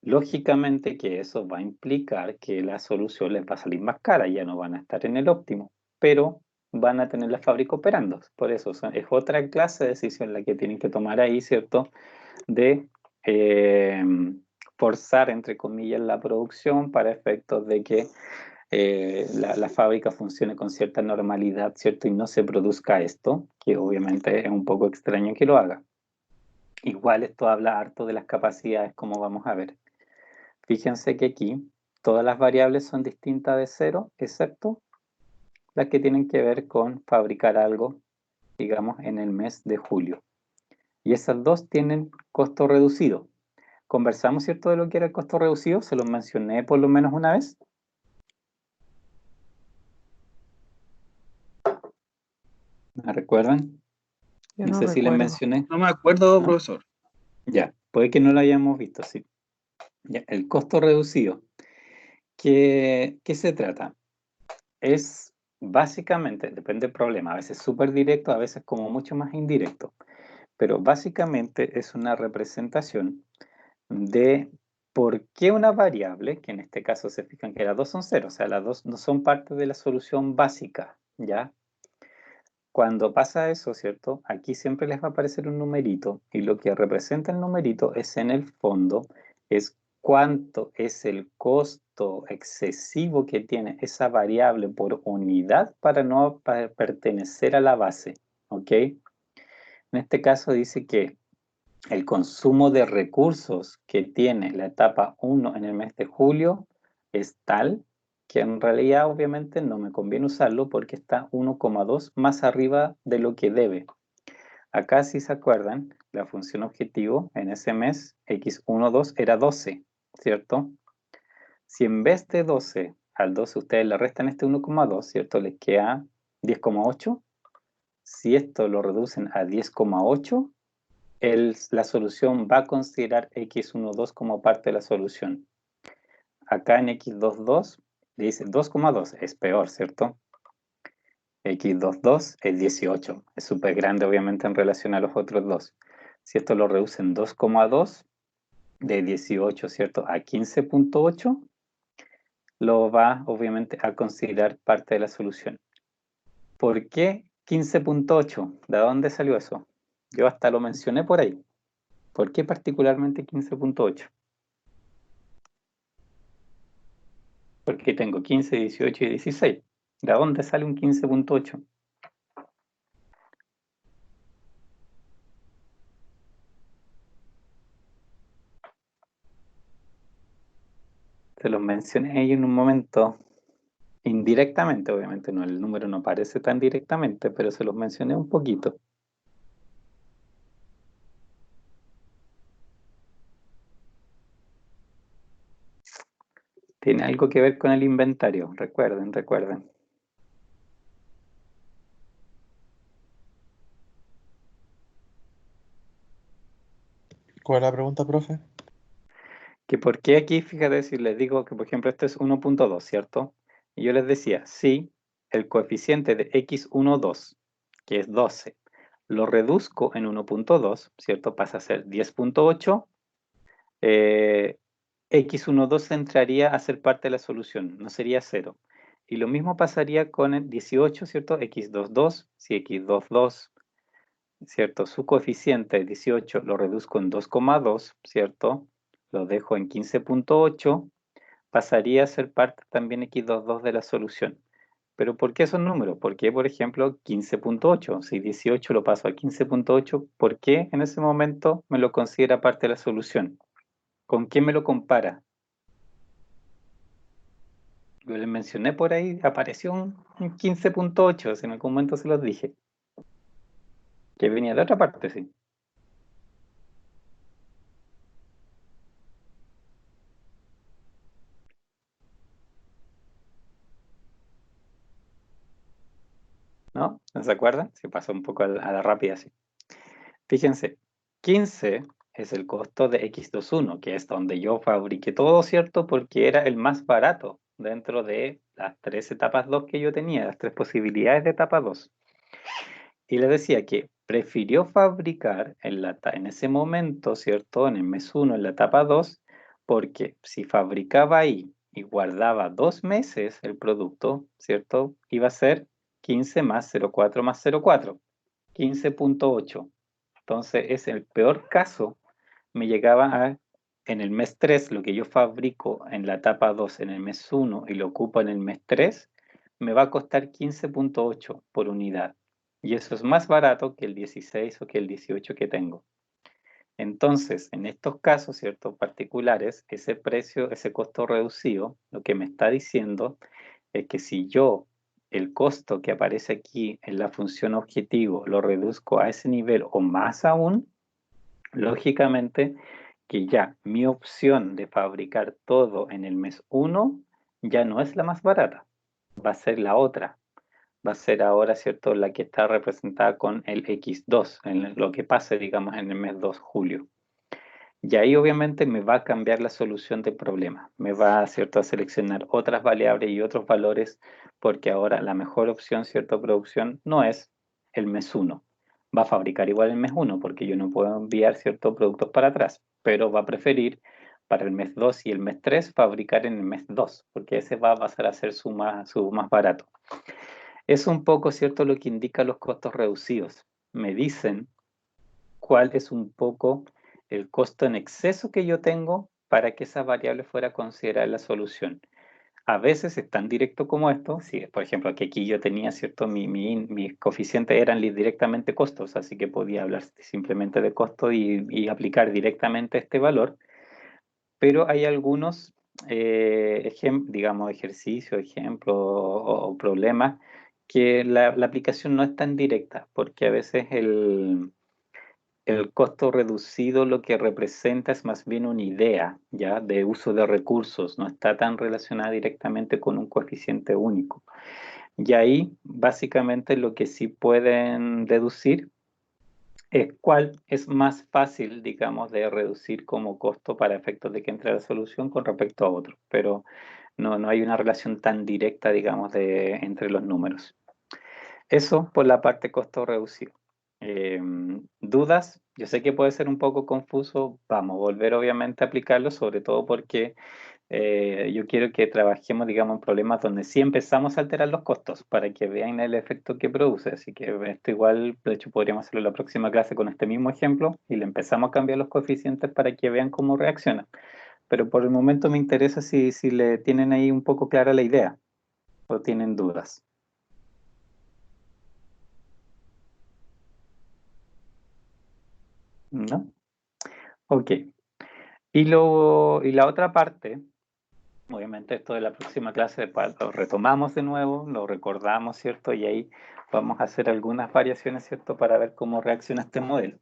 Lógicamente que eso va a implicar que la solución les va a salir más cara, ya no van a estar en el óptimo, pero van a tener la fábrica operando. Por eso es otra clase de decisión la que tienen que tomar ahí, ¿cierto? De forzar, entre comillas, la producción para efectos de que la fábrica funcione con cierta normalidad, ¿cierto? Y no se produzca esto, que obviamente es un poco extraño que lo haga. Igual esto habla harto de las capacidades, como vamos a ver. Fíjense que aquí todas las variables son distintas de 0, excepto las que tienen que ver con fabricar algo, digamos, en el mes de julio. Y esas dos tienen costo reducido. Conversamos, ¿cierto?, de lo que era el costo reducido, se los mencioné por lo menos una vez. ¿Me recuerdan?
Yo
No
no
sé si les
recuerdo.
mencioné.
No me acuerdo,
¿No?
profesor.
Ya, puede que no lo hayamos visto, sí. Ya, el costo reducido. ¿Qué se trata? Es básicamente, depende del problema, a veces súper directo, a veces como mucho más indirecto, pero básicamente es una representación de por qué una variable, que en este caso se fijan que las dos son cero, o sea, las dos no son parte de la solución básica, ¿ya? Cuando pasa eso, ¿cierto? Aquí siempre les va a aparecer un numerito y lo que representa el numerito es en el fondo, es cuánto es el costo excesivo que tiene esa variable por unidad para no pertenecer a la base, ¿ok? En este caso dice que el consumo de recursos que tiene la etapa 1 en el mes de julio es tal que en realidad obviamente no me conviene usarlo porque está 1,2 más arriba de lo que debe. Acá, si se acuerdan, la función objetivo en ese mes x12 era 12, ¿cierto? Si en vez de 12 al 12 ustedes le restan este 1,2, ¿cierto? Les queda 10,8. Si esto lo reducen a 10,8, la solución va a considerar x12 como parte de la solución. Acá en x22 dice 2,2, es peor, ¿cierto? x22 es 18, es súper grande obviamente en relación a los otros dos. Si esto lo reducen 2,2 de 18, ¿cierto? A 15,8, lo va obviamente a considerar parte de la solución. ¿Por qué 15,8? ¿De dónde salió eso? Yo hasta lo mencioné por ahí. ¿Por qué particularmente 15,8? Porque tengo 15, 18 y 16. ¿De dónde sale un 15,8? Se los mencioné ahí en un momento, indirectamente, obviamente, no, el número no aparece tan directamente, pero se los mencioné un poquito. Tiene algo que ver con el inventario, recuerden.
¿Cuál es la pregunta, profe?
Que por qué aquí, fíjate, si les digo que, por ejemplo, esto es 1,2, ¿cierto? Y yo les decía, sí, el coeficiente de x12, que es 12, lo reduzco en 1,2, ¿cierto? Pasa a ser 10,8. x12 entraría a ser parte de la solución, no sería 0. Y lo mismo pasaría con el 18, ¿cierto? x22, si x22, ¿cierto? Su coeficiente 18 lo reduzco en 2,2, ¿cierto? Lo dejo en 15,8, pasaría a ser parte también x22 de la solución. ¿Pero por qué esos números? ¿Por qué, por ejemplo, 15,8? Si 18 lo paso a 15,8, ¿por qué en ese momento me lo considera parte de la solución? ¿Con qué me lo compara? Yo les mencioné por ahí, apareció un 15,8, en algún momento se los dije. Que venía de otra parte, sí. ¿No? ¿No se acuerdan? Se pasó un poco a la rápida, sí. Fíjense, 15 es el costo de x21, que es donde yo fabriqué todo, ¿cierto? Porque era el más barato dentro de las tres etapas 2 que yo tenía, las tres posibilidades de etapa 2. Y les decía que prefirió fabricar en ese momento, ¿cierto? En el mes 1, en la etapa 2, porque si fabricaba ahí y guardaba 2 meses el producto, ¿cierto? Iba a ser 15 más 0,4 más 0,4, 15,8. Entonces, es el peor caso. Me llegaba en el mes 3, lo que yo fabrico en la etapa 2 en el mes 1 y lo ocupo en el mes 3, me va a costar 15,8 por unidad. Y eso es más barato que el 16 o que el 18 que tengo. Entonces, en estos casos, ¿cierto? Particulares, ese precio, ese costo reducido, lo que me está diciendo es que si yo el costo que aparece aquí en la función objetivo lo reduzco a ese nivel o más aún, lógicamente que ya mi opción de fabricar todo en el mes 1 ya no es la más barata, va a ser la otra. Va a ser ahora, ¿cierto?, la que está representada con el X2, en lo que pase, digamos, en el mes 2, julio. Y ahí obviamente me va a cambiar la solución del problema. Me va, ¿cierto?, a seleccionar otras variables y otros valores, porque ahora la mejor opción, ¿cierto?, producción no es el mes 1. Va a fabricar igual el mes 1, porque yo no puedo enviar ciertos productos para atrás, pero va a preferir para el mes 2 y el mes 3 fabricar en el mes 2, porque ese va a pasar a ser su más barato. Es un poco, ¿cierto?, lo que indica los costos reducidos. Me dicen cuál es un poco el costo en exceso que yo tengo para que esa variable fuera considerada en la solución. A veces es tan directo como esto, si, por ejemplo, que aquí yo tenía, ¿cierto? Mis coeficientes eran directamente costos, así que podía hablar simplemente de costo y aplicar directamente este valor, pero hay algunos, digamos, ejercicios, ejemplos o problemas que la aplicación no es tan directa, porque a veces el costo reducido lo que representa es más bien una idea, ¿ya?, de uso de recursos, no está tan relacionada directamente con un coeficiente único. Y ahí, básicamente, lo que sí pueden deducir es cuál es más fácil, digamos, de reducir como costo para efectos de que entre a la solución con respecto a otro, pero no hay una relación tan directa, digamos, entre los números. Eso por la parte costo reducido. ¿Dudas? Yo sé que puede ser un poco confuso, vamos a volver obviamente a aplicarlo, sobre todo porque yo quiero que trabajemos, digamos, en problemas donde sí empezamos a alterar los costos para que vean el efecto que produce. Así que esto igual, de hecho, podríamos hacerlo en la próxima clase con este mismo ejemplo y le empezamos a cambiar los coeficientes para que vean cómo reacciona. Pero por el momento me interesa si le tienen ahí un poco clara la idea o tienen dudas. ¿No? Ok. Y la otra parte, obviamente esto de la próxima clase después lo retomamos de nuevo, lo recordamos, ¿cierto? Y ahí vamos a hacer algunas variaciones, ¿cierto? Para ver cómo reacciona este modelo.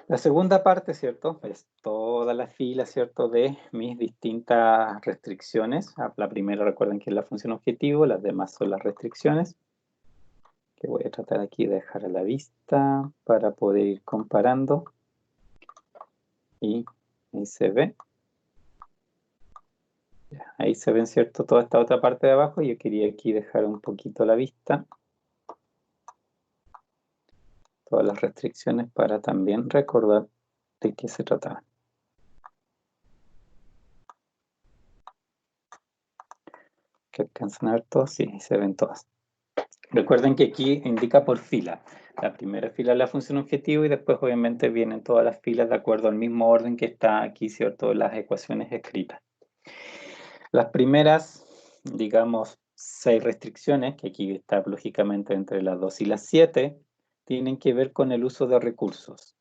La segunda parte, ¿cierto? Es toda la fila, ¿cierto? De mis distintas restricciones. La primera, recuerden que es la función objetivo, las demás son las restricciones, que voy a tratar aquí de dejar a la vista para poder ir comparando. Y ahí se ve. Ahí se ven, ¿cierto?, toda esta otra parte de abajo. Yo quería aquí dejar un poquito la vista. Todas las restricciones para también recordar de qué se trataba. ¿Que alcanzan a ver todos? Sí, se ven todas. Recuerden que aquí indica por fila. La primera fila es la función objetivo y después obviamente vienen todas las filas de acuerdo al mismo orden que está aquí, ¿cierto?, las ecuaciones escritas. Las primeras, digamos, 6 restricciones, que aquí está lógicamente entre las 2 y las 7, tienen que ver con el uso de recursos.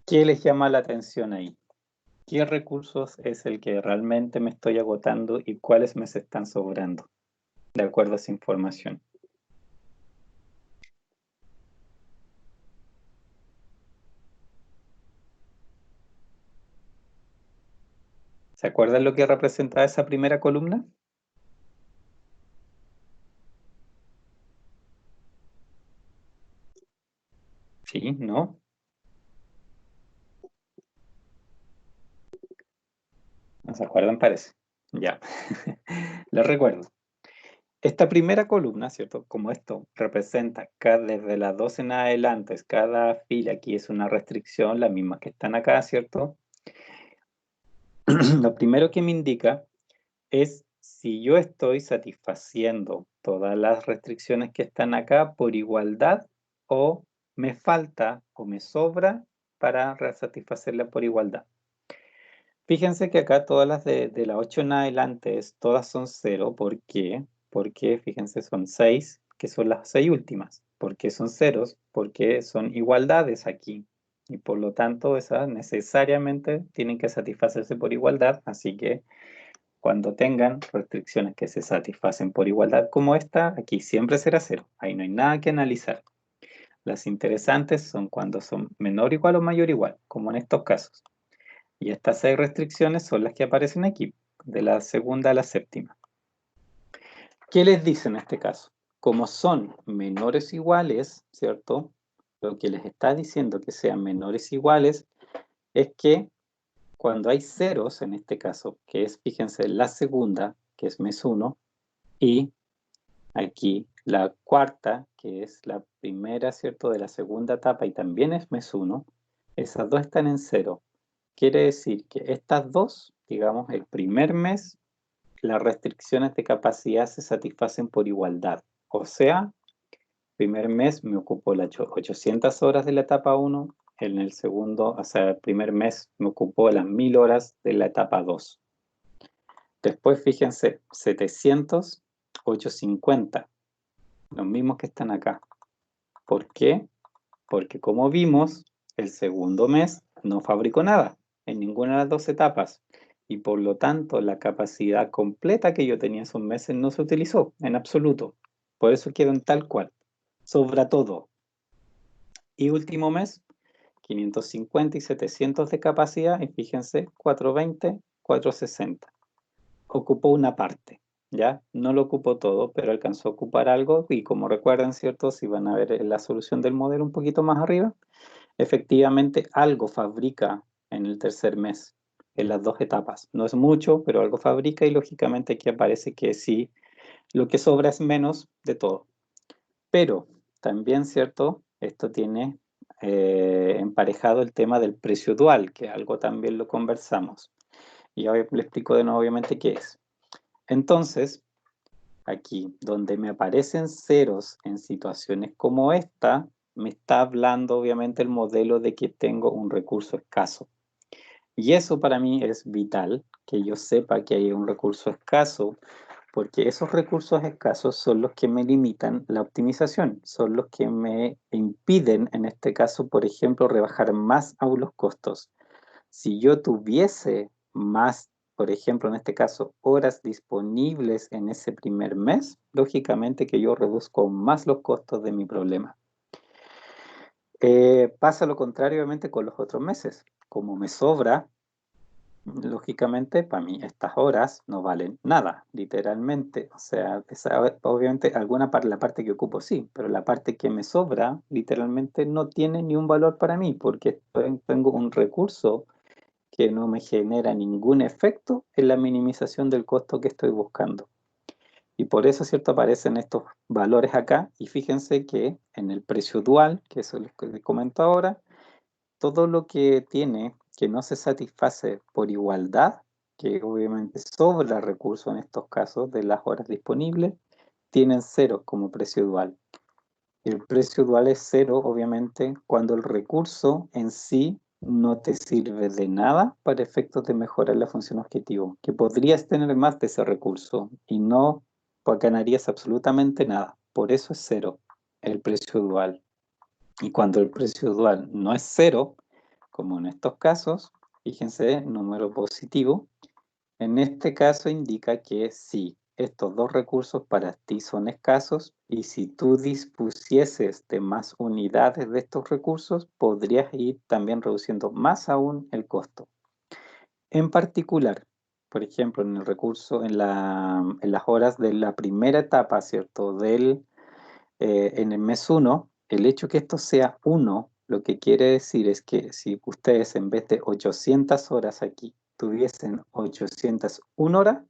¿Qué les llama la atención ahí? ¿Qué recursos es el que realmente me estoy agotando y cuáles me se están sobrando? De acuerdo a esa información. ¿Se acuerdan lo que representaba esa primera columna? Sí, ¿no? ¿No se acuerdan? Parece. Ya. Les recuerdo. Esta primera columna, ¿cierto? Como esto representa desde las 2 en adelante, cada fila aquí es una restricción, la misma que están acá, ¿cierto? Lo primero que me indica es si yo estoy satisfaciendo todas las restricciones que están acá por igualdad o me falta o me sobra para satisfacerla por igualdad. Fíjense que acá todas las de la 8 en adelante, todas son 0. ¿Por qué? Porque, fíjense, son 6, que son las 6 últimas. ¿Por qué son ceros? Porque son igualdades aquí. Y por lo tanto, esas necesariamente tienen que satisfacerse por igualdad. Así que cuando tengan restricciones que se satisfacen por igualdad como esta, aquí siempre será 0. Ahí no hay nada que analizar. Las interesantes son cuando son menor igual o mayor igual, como en estos casos. Y estas 6 restricciones son las que aparecen aquí, de la segunda a la séptima. ¿Qué les dice en este caso? Como son menores iguales, ¿cierto? Lo que les está diciendo que sean menores iguales es que cuando hay ceros, en este caso, que es, fíjense, la segunda, que es mes 1, y aquí la cuarta, que es la primera, ¿cierto?, de la segunda etapa y también es mes 1, esas dos están en 0. Quiere decir que estas dos, digamos, el primer mes, las restricciones de capacidad se satisfacen por igualdad. O sea, primer mes me ocupó las 800 horas de la etapa 1, en el segundo, o sea, el primer mes me ocupó las 1000 horas de la etapa 2. Después, fíjense, 700, 850, los mismos que están acá. ¿Por qué? Porque como vimos, el segundo mes no fabricó nada en ninguna de las dos etapas y por lo tanto la capacidad completa que yo tenía esos meses no se utilizó en absoluto. Por eso quedan tal cual. Sobra todo. Y último mes, 550 y 700 de capacidad y fíjense, 420, 460. Ocupó una parte, ¿ya? No lo ocupó todo, pero alcanzó a ocupar algo y como recuerdan, ¿cierto? Si van a ver la solución del modelo un poquito más arriba, efectivamente algo fabrica en el tercer mes, en las dos etapas. No es mucho, pero algo fabrica y lógicamente aquí aparece que sí, lo que sobra es menos de todo. Pero también, ¿cierto? Esto tiene emparejado el tema del precio dual, que algo también lo conversamos. Y ahora le explico de nuevo, obviamente, qué es. Entonces, aquí, donde me aparecen ceros en situaciones como esta, me está hablando, obviamente, el modelo de que tengo un recurso escaso. Y eso para mí es vital, que yo sepa que hay un recurso escaso, porque esos recursos escasos son los que me limitan la optimización, son los que me impiden, en este caso, por ejemplo, rebajar más aún los costos. Si yo tuviese más, por ejemplo, en este caso, horas disponibles en ese primer mes, lógicamente que yo reduzco más los costos de mi problema. Pasa lo contrario, obviamente, con los otros meses. Como me sobra, lógicamente, para mí estas horas no valen nada, literalmente. O sea, obviamente la parte que ocupo sí, pero la parte que me sobra, literalmente no tiene ni un valor para mí, porque tengo un recurso que no me genera ningún efecto en la minimización del costo que estoy buscando. Y por eso, ¿cierto?, aparecen estos valores acá. Y fíjense que en el precio dual, que es lo que les comento ahora, todo lo que tiene que no se satisface por igualdad, que obviamente sobra recursos en estos casos de las horas disponibles, tienen cero como precio dual. El precio dual es cero, obviamente, cuando el recurso en sí no te sirve de nada para efectos de mejorar la función objetivo, que podrías tener más de ese recurso y no ganarías absolutamente nada. Por eso es cero el precio dual. Y cuando el precio dual no es cero, como en estos casos, fíjense, número positivo, en este caso indica que sí, estos dos recursos para ti son escasos y si tú dispusieses de más unidades de estos recursos, podrías ir también reduciendo más aún el costo. En particular, por ejemplo, en el recurso, en las horas de la primera etapa, ¿cierto? En el mes 1, el hecho que esto sea 1, lo que quiere decir es que si ustedes en vez de 800 horas aquí tuviesen 801 horas,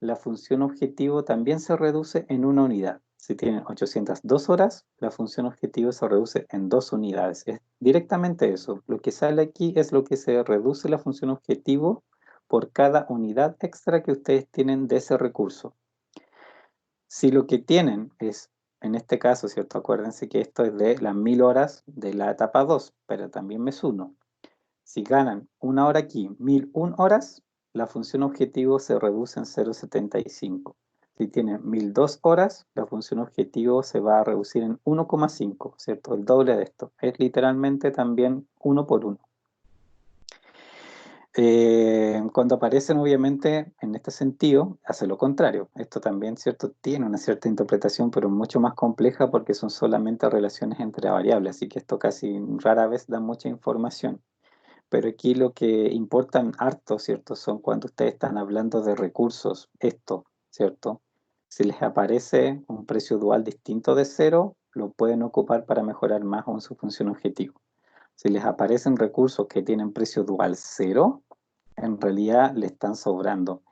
la función objetivo también se reduce en una unidad. Si tienen 802 horas, la función objetivo se reduce en 2 unidades. Es directamente eso. Lo que sale aquí es lo que se reduce la función objetivo por cada unidad extra que ustedes tienen de ese recurso. Si lo que tienen es, en este caso, ¿cierto? Acuérdense que esto es de las 1000 horas de la etapa 2, pero también mes 1. Si ganan una hora aquí, 1001 horas, la función objetivo se reduce en 0,75. Si tienen 1002 horas, la función objetivo se va a reducir en 1,5, ¿cierto? El doble de esto. Es literalmente también 1 por 1. Cuando aparecen, obviamente, en este sentido, hace lo contrario. Esto también, ¿cierto? Tiene una cierta interpretación, pero mucho más compleja porque son solamente relaciones entre variables, así que esto casi rara vez da mucha información. Pero aquí lo que importan harto, ¿cierto? Son cuando ustedes están hablando de recursos, esto, ¿cierto? Si les aparece un precio dual distinto de cero, lo pueden ocupar para mejorar más aún su función objetivo. Si les aparecen recursos que tienen precio dual 0, en realidad le están sobrando.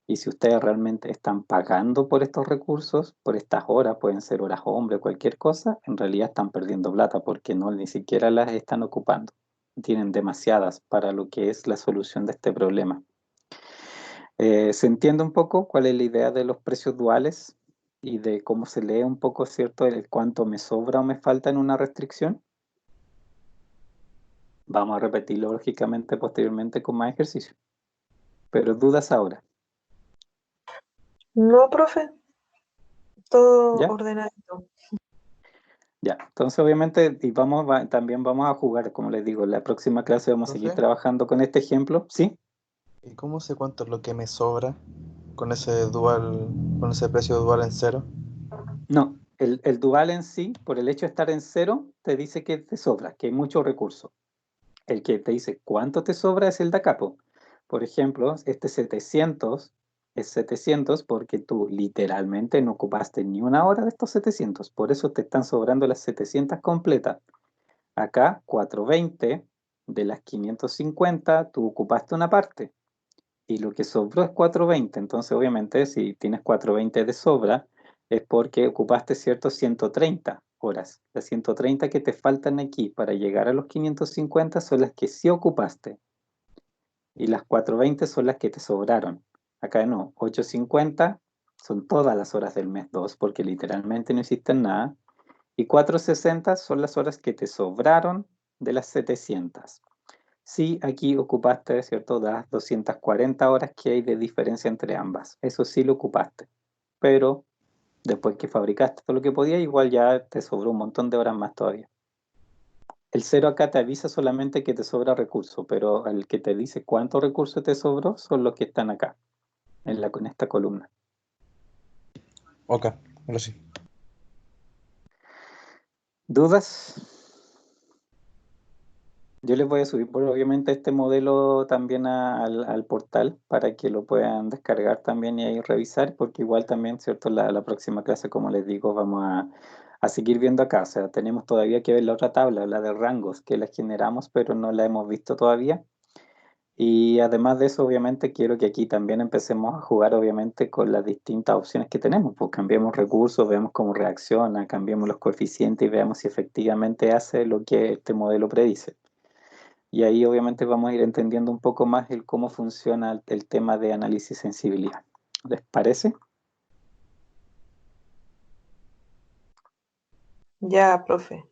Y si ustedes realmente están pagando por estos recursos, por estas horas, pueden ser horas hombre, cualquier cosa, en realidad están perdiendo plata porque no ni siquiera las están ocupando. Tienen demasiadas para lo que es la solución de este problema. ¿Se entiende un poco cuál es la idea de los precios duales y de cómo se lee un poco, cierto, el cuánto me sobra o me falta en una restricción? Vamos a repetirlo lógicamente posteriormente con más ejercicio. Pero dudas ahora,
No, profe. Todo
¿ya?
ordenadito.
Ya, entonces obviamente también vamos a jugar, como les digo, en la próxima clase vamos a seguir
Profe,
trabajando con este ejemplo, ¿sí?
¿y cómo sé cuánto es lo que me sobra con ese dual, con ese precio dual en 0?
No, el dual en sí, por el hecho de estar en 0, te dice que te sobra, que hay muchos recursos. El que te dice cuánto te sobra es el de acá, po. Por ejemplo, este 700 es 700 porque tú literalmente no ocupaste ni una hora de estos 700, por eso te están sobrando las 700 completas. Acá 420 de las 550 tú ocupaste una parte y lo que sobró es 420. Entonces obviamente si tienes 420 de sobra es porque ocupaste ciertos 130 horas. Las 130 que te faltan aquí para llegar a los 550 son las que sí ocupaste y las 420 son las que te sobraron. Acá no, 850 son todas las horas del mes 2 porque literalmente no hiciste nada. Y 460 son las horas que te sobraron de las 700. Sí, aquí ocupaste, ¿cierto? Las 240 horas que hay de diferencia entre ambas. Eso sí lo ocupaste. Pero después que fabricaste todo lo que podías, igual ya te sobró un montón de horas más todavía. El 0 acá te avisa solamente que te sobra recurso, pero el que te dice cuánto recurso te sobró son los que están acá, en esta columna.
Ok, ahora sí.
¿Dudas? Yo les voy a subir, obviamente, este modelo también al portal para que lo puedan descargar también y ahí revisar, porque igual también, ¿cierto? La próxima clase, como les digo, vamos a seguir viendo acá. O sea, tenemos todavía que ver la otra tabla, la de rangos, que la generamos, pero no la hemos visto todavía. Y además de eso, obviamente, quiero que aquí también empecemos a jugar, obviamente, con las distintas opciones que tenemos. Pues cambiemos recursos, veamos cómo reacciona, cambiemos los coeficientes y veamos si efectivamente hace lo que este modelo predice. Y ahí obviamente vamos a ir entendiendo un poco más el cómo funciona el tema de análisis sensibilidad. ¿Les parece?
Ya, profe.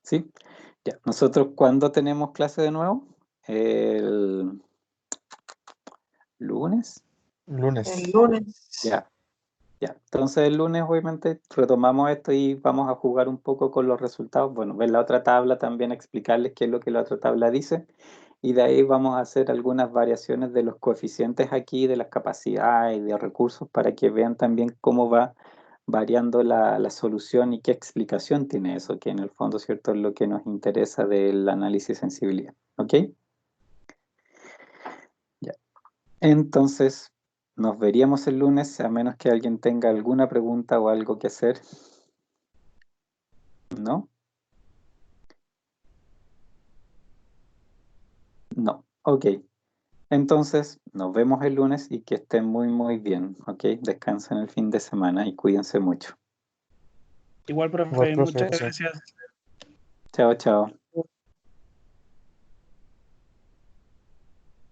Sí. Ya. Nosotros, ¿cuándo tenemos clase de nuevo? El lunes.
Lunes.
El lunes.
Ya. Ya. Entonces el lunes obviamente retomamos esto y vamos a jugar un poco con los resultados. Bueno, ver la otra tabla también, explicarles qué es lo que la otra tabla dice. Y de ahí vamos a hacer algunas variaciones de los coeficientes aquí, de las capacidades y de recursos para que vean también cómo va variando la solución y qué explicación tiene eso, que en el fondo, ¿cierto?, es lo que nos interesa del análisis de sensibilidad. ¿Ok? Ya. Entonces, nos veríamos el lunes, a menos que alguien tenga alguna pregunta o algo que hacer. ¿No? No. Ok. Entonces, nos vemos el lunes y que estén muy, muy bien. ¿Ok? Descansen el fin de semana y cuídense mucho.
Igual,
Igual,
profe,
profe,
muchas
gracias.
gracias.
Chao, chao.